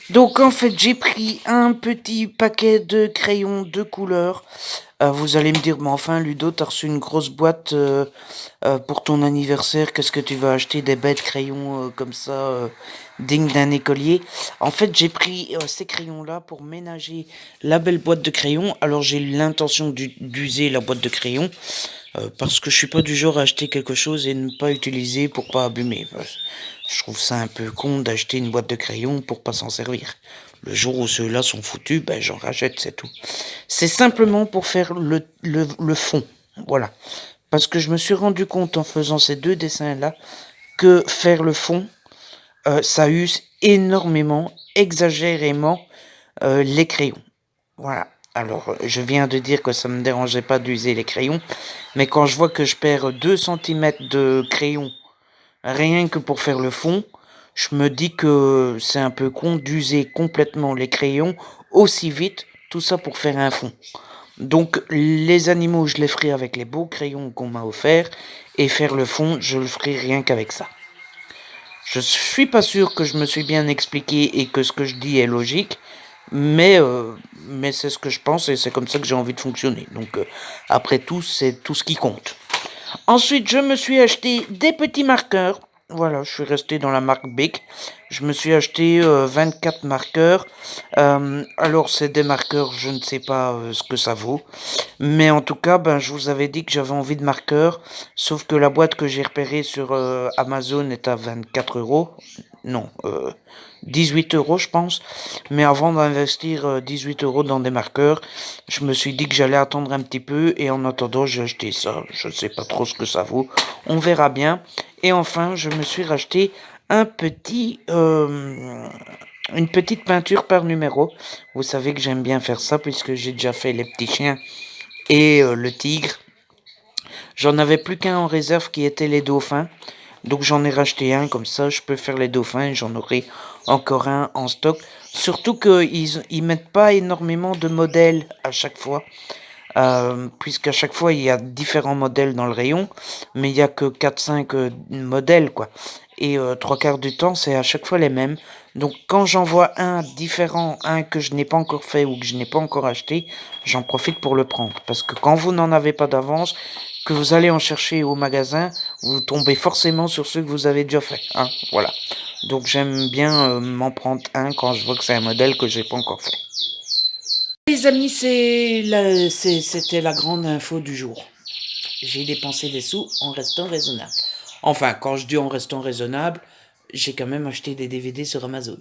Donc en fait, j'ai pris un petit paquet de crayons de couleur. Vous allez me dire, mais enfin, Ludo, t'as reçu une grosse boîte pour ton anniversaire. Qu'est-ce que tu vas acheter des bêtes crayons comme ça, dignes d'un écolier? En fait, j'ai pris ces crayons-là pour ménager la belle boîte de crayons. Alors, j'ai l'intention d'user la boîte de crayons parce que je suis pas du genre à acheter quelque chose et ne pas utiliser pour pas abîmer. Je trouve ça un peu con d'acheter une boîte de crayons pour pas s'en servir. Le jour où ceux-là sont foutus, ben j'en rachète, c'est tout. C'est simplement pour faire le fond. Voilà. Parce que je me suis rendu compte en faisant ces deux dessins-là que faire le fond, ça use énormément, exagérément les crayons. Voilà. Alors, je viens de dire que ça me dérangeait pas d'user les crayons, mais quand je vois que je perds 2 centimètres de crayon rien que pour faire le fond, je me dis que c'est un peu con d'user complètement les crayons aussi vite, tout ça pour faire un fond. Donc les animaux, je les ferai avec les beaux crayons qu'on m'a offerts, et faire le fond, je le ferai rien qu'avec ça. Je suis pas sûr que je me suis bien expliqué et que ce que je dis est logique, mais c'est ce que je pense et c'est comme ça que j'ai envie de fonctionner. Donc après tout, c'est tout ce qui compte. Ensuite, je me suis acheté des petits marqueurs. Voilà, je suis resté dans la marque Bic. Je me suis acheté 24 marqueurs. Alors, c'est des marqueurs, je ne sais pas ce que ça vaut. Mais en tout cas, ben, je vous avais dit que j'avais envie de marqueurs. Sauf que la boîte que j'ai repérée sur Amazon est à 24 euros. Non, 18 euros, je pense. Mais avant d'investir 18 euros dans des marqueurs, je me suis dit que j'allais attendre un petit peu. Et en attendant, j'ai acheté ça. Je ne sais pas trop ce que ça vaut. On verra bien. Et enfin, je me suis racheté une petite peinture par numéro. Vous savez que j'aime bien faire ça puisque j'ai déjà fait les petits chiens et le tigre. J'en avais plus qu'un en réserve qui était les dauphins. Donc j'en ai racheté un, comme ça je peux faire les dauphins, j'en aurai encore un en stock. Surtout qu'ils mettent pas énormément de modèles à chaque fois. Puisqu'à chaque fois il y a différents modèles dans le rayon, mais il n'y a que 4-5 modèles quoi. Et 3 quarts du temps c'est à chaque fois les mêmes. Donc quand j'en vois un différent, un que je n'ai pas encore fait ou que je n'ai pas encore acheté, j'en profite pour le prendre. Parce que quand vous n'en avez pas d'avance, que vous allez en chercher au magasin, vous tombez forcément sur ceux que vous avez déjà fait. Hein, voilà. Donc j'aime bien m'en prendre un quand je vois que c'est un modèle que j'ai pas encore fait. Les amis, c'était la grande info du jour. J'ai dépensé des sous en restant raisonnable. Enfin, quand je dis en restant raisonnable, j'ai quand même acheté des DVD sur Amazon.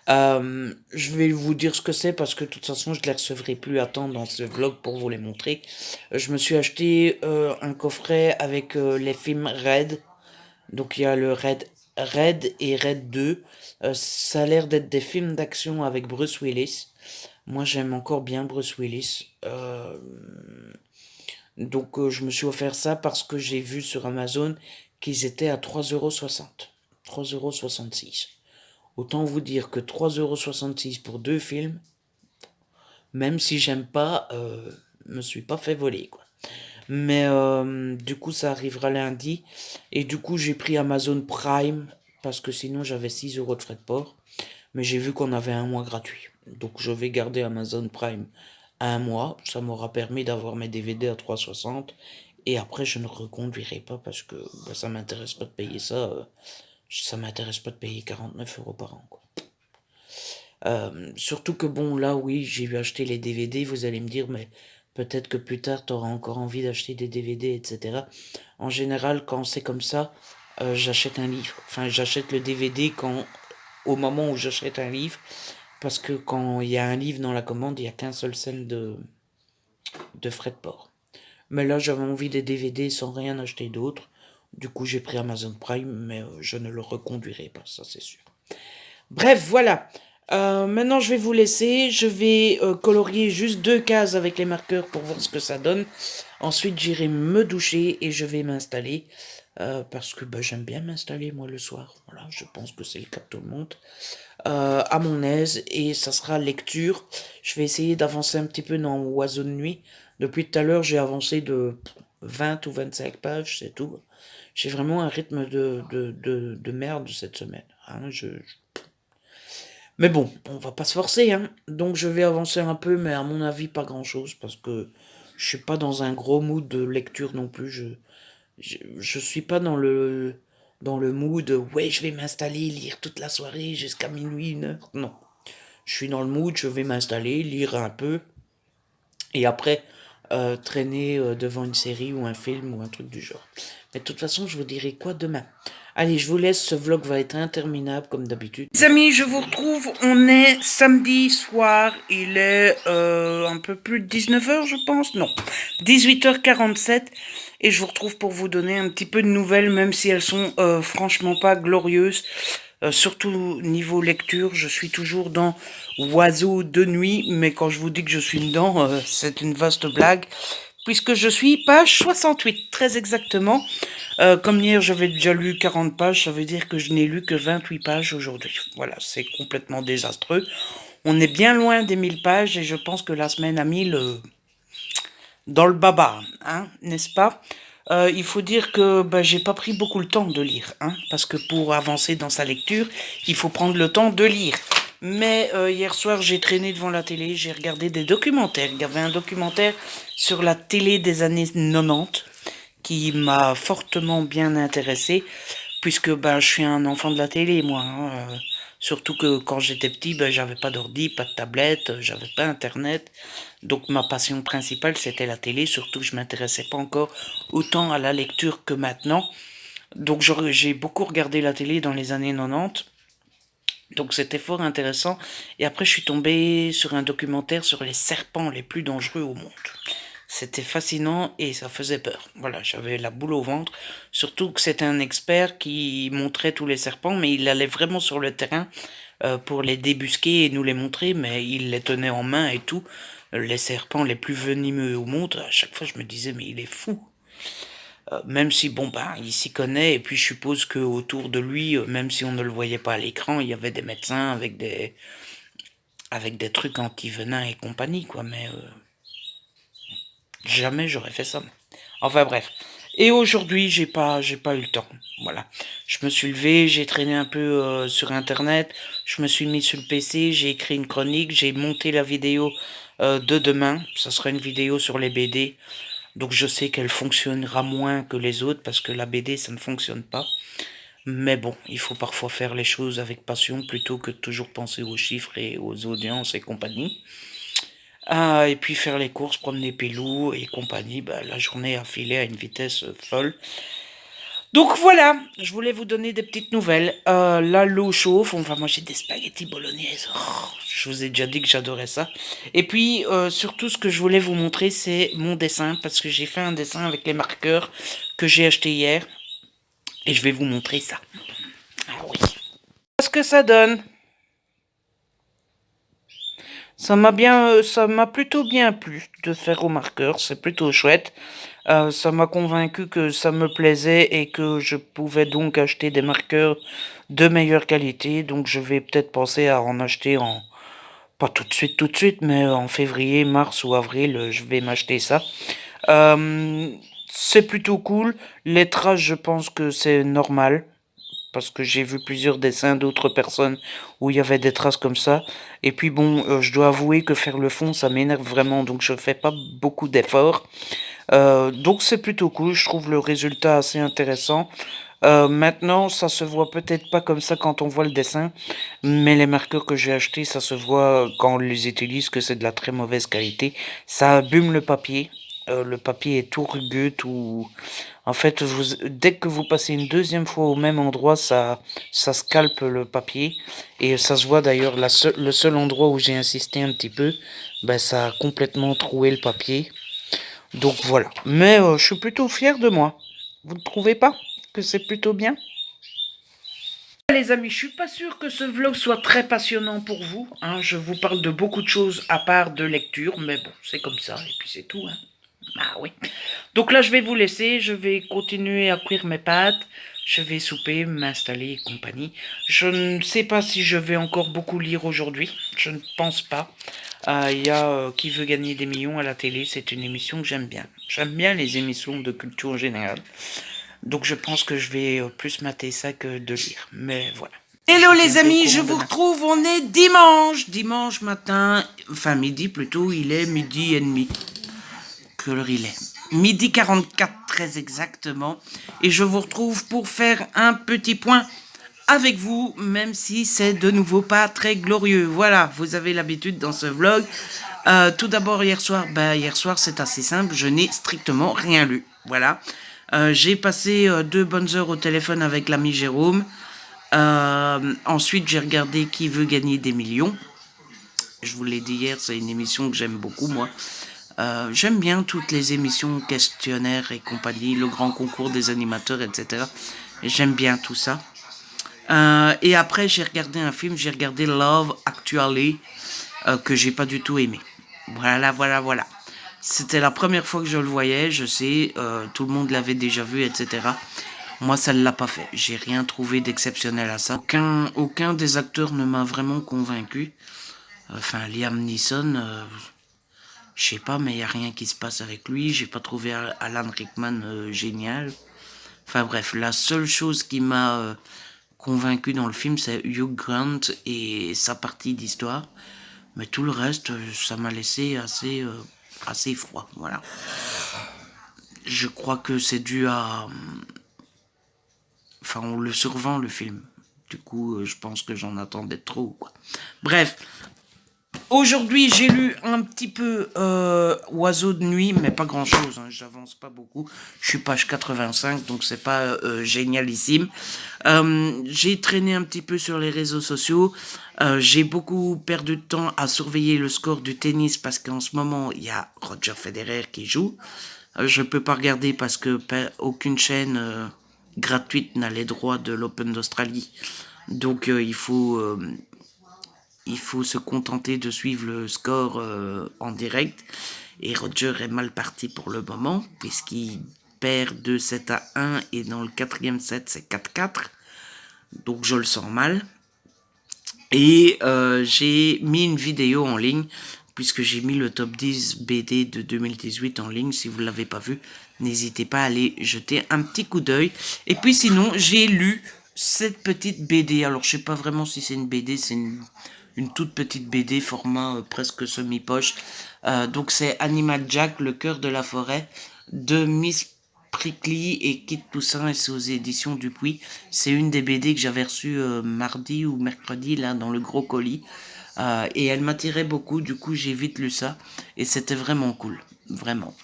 Je vais vous dire ce que c'est parce que de toute façon je ne les recevrai plus à temps dans ce vlog pour vous les montrer. Je me suis acheté un coffret avec les films Red. Donc il y a le Red et Red 2. Ça a l'air d'être des films d'action avec Bruce Willis. Moi j'aime encore bien Bruce Willis. Donc je me suis offert ça parce que j'ai vu sur Amazon qu'ils étaient à 3,60 €. 3,66 €. Autant vous dire que 3,66 € pour 2 films, même si j'aime pas, me suis pas fait voler, quoi. Mais du coup, ça arrivera lundi. Et du coup, j'ai pris Amazon Prime parce que sinon, j'avais 6 euros de frais de port. Mais j'ai vu qu'on avait un mois gratuit. Donc, je vais garder Amazon Prime un mois. Ça m'aura permis d'avoir mes DVD à 3,60. Et après, je ne reconduirai pas parce que bah, ça m'intéresse pas de payer ça. Ça m'intéresse pas de payer 49 euros par an, quoi. Surtout que bon, là, oui, j'ai eu acheter les DVD, vous allez me dire, mais peut-être que plus tard, tu auras encore envie d'acheter des DVD, etc. En général, quand c'est comme ça, j'achète un livre. Enfin, j'achète le DVD au moment où j'achète un livre, parce que quand il y a un livre dans la commande, il n'y a qu'un seul cent de frais de port. Mais là, j'avais envie des DVD sans rien acheter d'autre. Du coup, j'ai pris Amazon Prime, mais je ne le reconduirai pas, ça c'est sûr. Bref, voilà. Maintenant, je vais vous laisser. Je vais colorier juste 2 cases avec les marqueurs pour voir ce que ça donne. Ensuite, j'irai me doucher et je vais m'installer. Parce que bah, j'aime bien m'installer, moi, le soir. Voilà, je pense que c'est le cas de tout le monde. À mon aise. Et ça sera lecture. Je vais essayer d'avancer un petit peu dans Oiseau de nuit. Depuis tout à l'heure, j'ai avancé de 20 ou 25 pages, c'est tout. J'ai vraiment un rythme de merde cette semaine. Hein, mais bon, on va pas se forcer, hein. Donc je vais avancer un peu, mais à mon avis pas grand-chose, parce que je suis pas dans un gros mood de lecture non plus. Je suis pas dans le mood, ouais, je vais m'installer, lire toute la soirée jusqu'à minuit, 1 heure. Non. Je suis dans le mood, je vais m'installer, lire un peu, et après traîner devant une série ou un film ou un truc du genre. Mais de toute façon, je vous dirai quoi demain. Allez, je vous laisse, ce vlog va être interminable comme d'habitude. Les amis, je vous retrouve, on est samedi soir, il est un peu plus de 19 h je pense, non, 18h47, et je vous retrouve pour vous donner un petit peu de nouvelles, même si elles sont franchement pas glorieuses. Surtout niveau lecture, je suis toujours dans Oiseau de nuit, mais quand je vous dis que je suis dedans, c'est une vaste blague, puisque je suis page 68, très exactement. Comme hier, j'avais déjà lu 40 pages, ça veut dire que je n'ai lu que 28 pages aujourd'hui. Voilà, c'est complètement désastreux. On est bien loin des 1000 pages, et je pense que la semaine à 1000, dans le baba, hein, n'est-ce pas? Il faut dire que bah, j'ai pas pris beaucoup le temps de lire, hein, parce que pour avancer dans sa lecture, il faut prendre le temps de lire. Mais hier soir, j'ai traîné devant la télé, j'ai regardé des documentaires. Il y avait un documentaire sur la télé des années 90 qui m'a fortement bien intéressé, puisque ben, je suis un enfant de la télé, moi. Hein, surtout que quand j'étais petit, ben, j'avais pas d'ordi, pas de tablette, j'avais pas internet. Donc ma passion principale, c'était la télé, surtout que je m'intéressais pas encore autant à la lecture que maintenant. Donc j'ai beaucoup regardé la télé dans les années 90. Donc c'était fort intéressant. Et après, je suis tombé sur un documentaire sur les serpents les plus dangereux au monde. C'était fascinant et ça faisait peur. Voilà, j'avais la boule au ventre. Surtout que c'était un expert qui montrait tous les serpents, mais il allait vraiment sur le terrain pour les débusquer et nous les montrer, mais il les tenait en main et tout. Les serpents les plus venimeux au monde, à chaque fois je me disais, mais il est fou. Même si, bon, ben, il s'y connaît, et puis je suppose qu'autour de lui, même si on ne le voyait pas à l'écran, il y avait des médecins avec des trucs anti-venin et compagnie, quoi, mais jamais j'aurais fait ça. Enfin bref. Et aujourd'hui, j'ai pas eu le temps. Voilà. Je me suis levé, j'ai traîné un peu sur internet, je me suis mis sur le PC, j'ai écrit une chronique, j'ai monté la vidéo de demain. Ça sera une vidéo sur les BD. Donc je sais qu'elle fonctionnera moins que les autres parce que la BD ça ne fonctionne pas. Mais bon, il faut parfois faire les choses avec passion plutôt que de toujours penser aux chiffres et aux audiences et compagnie. Ah, et puis faire les courses, promener Pilou et compagnie, bah, la journée a filé à une vitesse folle. Donc voilà, je voulais vous donner des petites nouvelles. Là, l'eau chauffe, on va manger des spaghettis bolognaises. Oh, je vous ai déjà dit que j'adorais ça. Et puis, surtout, ce que je voulais vous montrer, c'est mon dessin, parce que j'ai fait un dessin avec les marqueurs que j'ai acheté hier. Et je vais vous montrer ça. Ah oui. Qu'est-ce que ça donne? Ça m'a plutôt bien plu de faire au marqueur, c'est plutôt chouette. Ça m'a convaincu que ça me plaisait et que je pouvais donc acheter des marqueurs de meilleure qualité. Donc je vais peut-être penser à en acheter pas tout de suite, mais en février, mars ou avril, je vais m'acheter ça. Euh, c'est plutôt cool. Les traces, je pense que c'est normal. Parce que j'ai vu plusieurs dessins d'autres personnes où il y avait des traces comme ça. Et puis bon, je dois avouer que faire le fond, ça m'énerve vraiment, donc je fais pas beaucoup d'efforts. Donc c'est plutôt cool, je trouve le résultat assez intéressant. Maintenant, ça se voit peut-être pas comme ça quand on voit le dessin, mais les marqueurs que j'ai achetés, ça se voit quand on les utilise que c'est de la très mauvaise qualité. Ça abîme le papier. Le papier est tout rugueux, tout. En fait, dès que vous passez une deuxième fois au même endroit, ça scalpe le papier. Et ça se voit d'ailleurs, le seul endroit où j'ai insisté un petit peu, ben, ça a complètement troué le papier. Donc voilà. Mais je suis plutôt fier de moi. Vous ne trouvez pas que c'est plutôt bien? Les amis, je suis pas sûr que ce vlog soit très passionnant pour vous. Hein. Je vous parle de beaucoup de choses à part de lecture, mais bon, c'est comme ça, et puis c'est tout. Hein. Ah oui. Donc là, je vais vous laisser, je vais continuer à cuire mes pâtes, je vais souper, m'installer et compagnie. Je ne sais pas si je vais encore beaucoup lire aujourd'hui, je ne pense pas. Il y a Qui veut gagner des millions à la télé, c'est une émission que j'aime bien. J'aime bien les émissions de culture générale. Donc je pense que je vais plus mater ça que de lire. Mais voilà. Hello les amis, je vous retrouve, on est dimanche matin, enfin midi plutôt, il est midi et demi. Quelle heure il est? Midi 44 très exactement. Et je vous retrouve pour faire un petit point avec vous, même si c'est de nouveau pas très glorieux. Voilà, vous avez l'habitude dans ce vlog. Tout d'abord hier soir, hier soir c'est assez simple, je n'ai strictement rien lu. Voilà. J'ai passé 2 bonnes heures au téléphone avec l'ami Jérôme. Ensuite, j'ai regardé Qui veut gagner des millions. Je vous l'ai dit hier, c'est une émission que j'aime beaucoup, moi. J'aime bien toutes les émissions, questionnaires et compagnie, le grand concours des animateurs, etc. J'aime bien tout ça. Et après, j'ai regardé un film, j'ai regardé Love Actually, que j'ai pas du tout aimé. Voilà. C'était la première fois que je le voyais, je sais, tout le monde l'avait déjà vu, etc. Moi, ça ne l'a pas fait. J'ai rien trouvé d'exceptionnel à ça. Aucun des acteurs ne m'a vraiment convaincu. Enfin, Liam Neeson, je sais pas, mais il n'y a rien qui se passe avec lui. J'ai pas trouvé Alan Rickman génial. Enfin bref, la seule chose qui m'a convaincu dans le film, c'est Hugh Grant et sa partie d'histoire. Mais tout le reste, ça m'a laissé assez froid. Voilà. Je crois que c'est dû à... Enfin, on le survend, le film. Du coup, je pense que j'en attendais trop, quoi. Bref. Aujourd'hui, j'ai lu un petit peu Oiseau de nuit, mais pas grand-chose. Hein, j'avance pas beaucoup. Je suis page 85, donc c'est pas génialissime. J'ai traîné un petit peu sur les réseaux sociaux. J'ai beaucoup perdu de temps à surveiller le score du tennis parce qu'en ce moment, il y a Roger Federer qui joue. Je peux pas regarder parce que aucune chaîne gratuite n'a les droits de l'Open d'Australie. Donc il faut se contenter de suivre le score en direct. Et Roger est mal parti pour le moment, puisqu'il perd 2-7-1 et dans le quatrième set, c'est 4-4. Donc je le sens mal. Et j'ai mis une vidéo en ligne, puisque j'ai mis le top 10 BD de 2018 en ligne. Si vous ne l'avez pas vu, n'hésitez pas à aller jeter un petit coup d'œil. Et puis sinon, j'ai lu cette petite BD. Alors je sais pas vraiment si c'est une BD, c'est une toute petite BD format presque semi-poche. Donc c'est Animal Jack, le cœur de la forêt, de Miss Prickly et Kit Toussaint, et c'est aux éditions Dupuis. C'est une des BD que j'avais reçues mardi ou mercredi, là, dans le gros colis. Et elle m'attirait beaucoup, du coup j'ai vite lu ça. Et c'était vraiment cool, vraiment.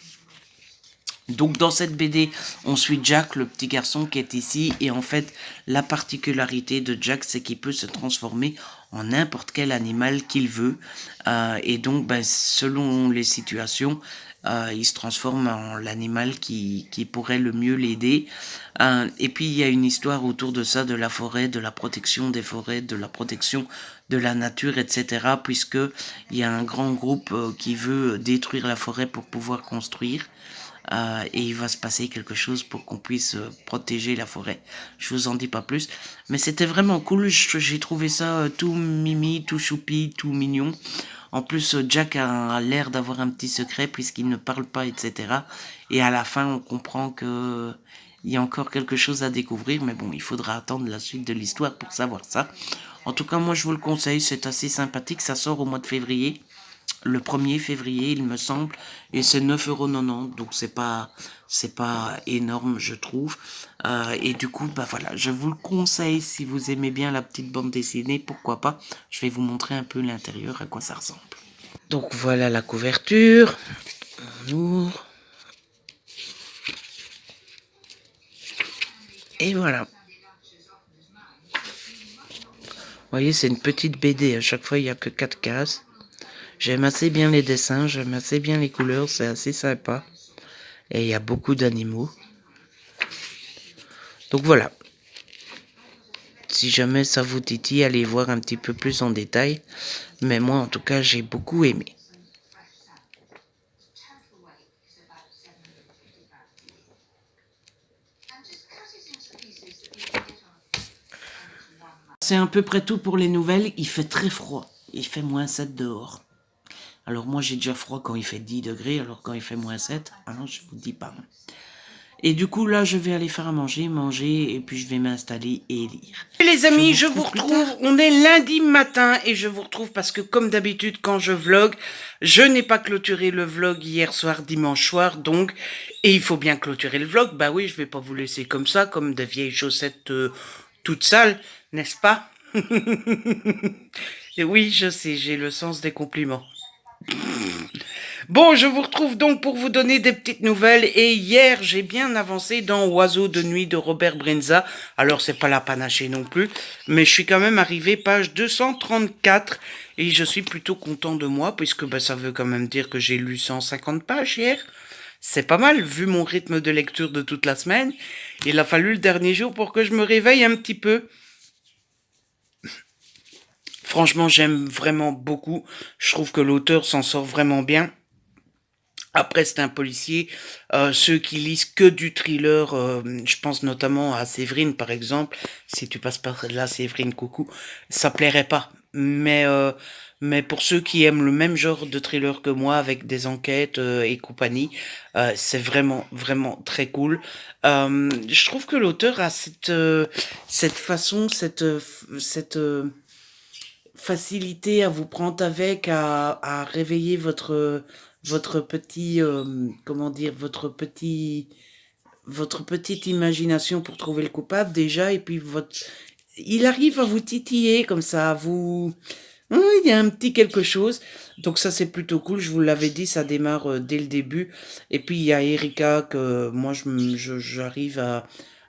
Donc dans cette BD, on suit Jack, le petit garçon qui est ici, et en fait, la particularité de Jack, c'est qu'il peut se transformer en n'importe quel animal qu'il veut, et donc selon les situations, il se transforme en l'animal qui pourrait le mieux l'aider. Et puis il y a une histoire autour de ça, de la forêt, de la protection des forêts, de la protection de la nature, etc. Puisque il y a un grand groupe qui veut détruire la forêt pour pouvoir construire. Et il va se passer quelque chose pour qu'on puisse protéger la forêt. Je vous en dis pas plus, mais c'était vraiment cool. J'ai trouvé ça tout mimi, tout choupi, tout mignon. En plus, Jack a l'air d'avoir un petit secret puisqu'il ne parle pas, etc. Et à la fin, on comprend que il y a encore quelque chose à découvrir, mais bon, il faudra attendre la suite de l'histoire pour savoir ça. En tout cas, moi, je vous le conseille, c'est assez sympathique, ça sort au mois de février. Le 1er février, il me semble, et c'est 9,90 €, donc c'est pas énorme, je trouve. Et du coup, bah voilà, je vous le conseille si vous aimez bien la petite bande dessinée, pourquoi pas. Je vais vous montrer un peu l'intérieur, à quoi ça ressemble. Donc voilà la couverture. On ouvre. Et voilà. Vous voyez, c'est une petite BD, à chaque fois il n'y a que 4 cases. J'aime assez bien les dessins, j'aime assez bien les couleurs, c'est assez sympa. Et il y a beaucoup d'animaux. Donc voilà. Si jamais ça vous titille, allez voir un petit peu plus en détail. Mais moi, en tout cas, j'ai beaucoup aimé. C'est à peu près tout pour les nouvelles. Il fait très froid. Il fait -7 dehors. Alors moi, j'ai déjà froid quand il fait 10 degrés. Alors quand il fait -7, hein, je vous dis pas. Et du coup, là, je vais aller faire à manger, et puis je vais m'installer et lire. Et les amis, je vous retrouve, on est lundi matin, et je vous retrouve parce que, comme d'habitude, quand je vlog, je n'ai pas clôturé le vlog hier soir, dimanche soir, donc, et il faut bien clôturer le vlog. Bah oui, je vais pas vous laisser comme ça, comme des vieilles chaussettes toutes sales, n'est-ce pas? Et oui, je sais, j'ai le sens des compliments. Bon, je vous retrouve donc pour vous donner des petites nouvelles, et hier j'ai bien avancé dans Oiseaux de nuit de Robert Brenza. Alors c'est pas la panachée non plus, mais je suis quand même arrivé page 234 et je suis plutôt content de moi puisque bah, ça veut quand même dire que j'ai lu 150 pages hier. C'est pas mal vu mon rythme de lecture de toute la semaine. Il a fallu le dernier jour pour que je me réveille un petit peu. Franchement, j'aime vraiment beaucoup. Je trouve que l'auteur s'en sort vraiment bien. Après, c'est un policier. Ceux qui lisent que du thriller, je pense notamment à Séverine, par exemple. Si tu passes par là, Séverine, coucou, ça plairait pas. Mais pour ceux qui aiment le même genre de thriller que moi, avec des enquêtes et compagnie, c'est vraiment, vraiment très cool. Je trouve que l'auteur a cette façon, cette facilité à vous prendre avec, à réveiller votre petit, comment dire, votre petite imagination pour trouver le coupable déjà, et puis il arrive à vous titiller comme ça, à vous, il y a un petit quelque chose, donc ça c'est plutôt cool. Je vous l'avais dit, ça démarre dès le début, et puis il y a Erika que moi j'arrive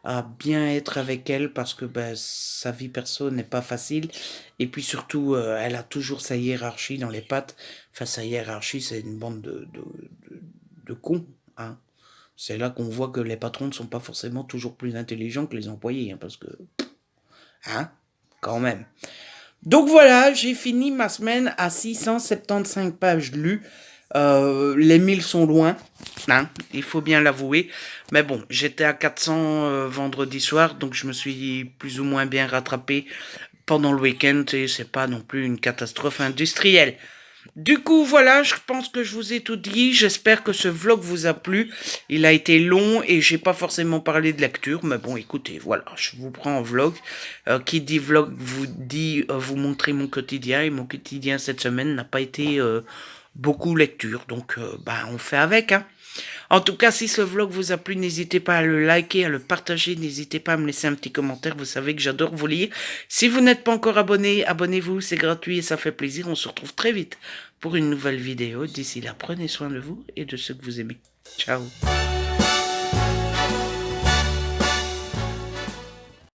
à bien être avec elle parce que ben, sa vie perso n'est pas facile, et puis surtout elle a toujours sa hiérarchie dans les pattes. Enfin, sa hiérarchie, c'est une bande de cons, hein. C'est là qu'on voit que les patrons ne sont pas forcément toujours plus intelligents que les employés, hein, parce que, hein, quand même. Donc voilà, j'ai fini ma semaine à 675 pages lues. Les 1000 sont loin, hein, il faut bien l'avouer. Mais bon, j'étais à 400 vendredi soir, donc je me suis plus ou moins bien rattrapé pendant le week-end, et c'est pas non plus une catastrophe industrielle. Du coup, voilà, je pense que je vous ai tout dit. J'espère que ce vlog vous a plu. Il a été long et j'ai pas forcément parlé de lecture. Mais bon, écoutez, voilà, je vous prends en vlog. Qui dit vlog vous dit vous montrer mon quotidien. Et mon quotidien cette semaine n'a pas été beaucoup lecture. Donc, bah, on fait avec, hein. En tout cas, si ce vlog vous a plu, n'hésitez pas à le liker, à le partager, n'hésitez pas à me laisser un petit commentaire, vous savez que j'adore vous lire. Si vous n'êtes pas encore abonné, abonnez-vous, c'est gratuit et ça fait plaisir. On se retrouve très vite pour une nouvelle vidéo. D'ici là, prenez soin de vous et de ceux que vous aimez. Ciao.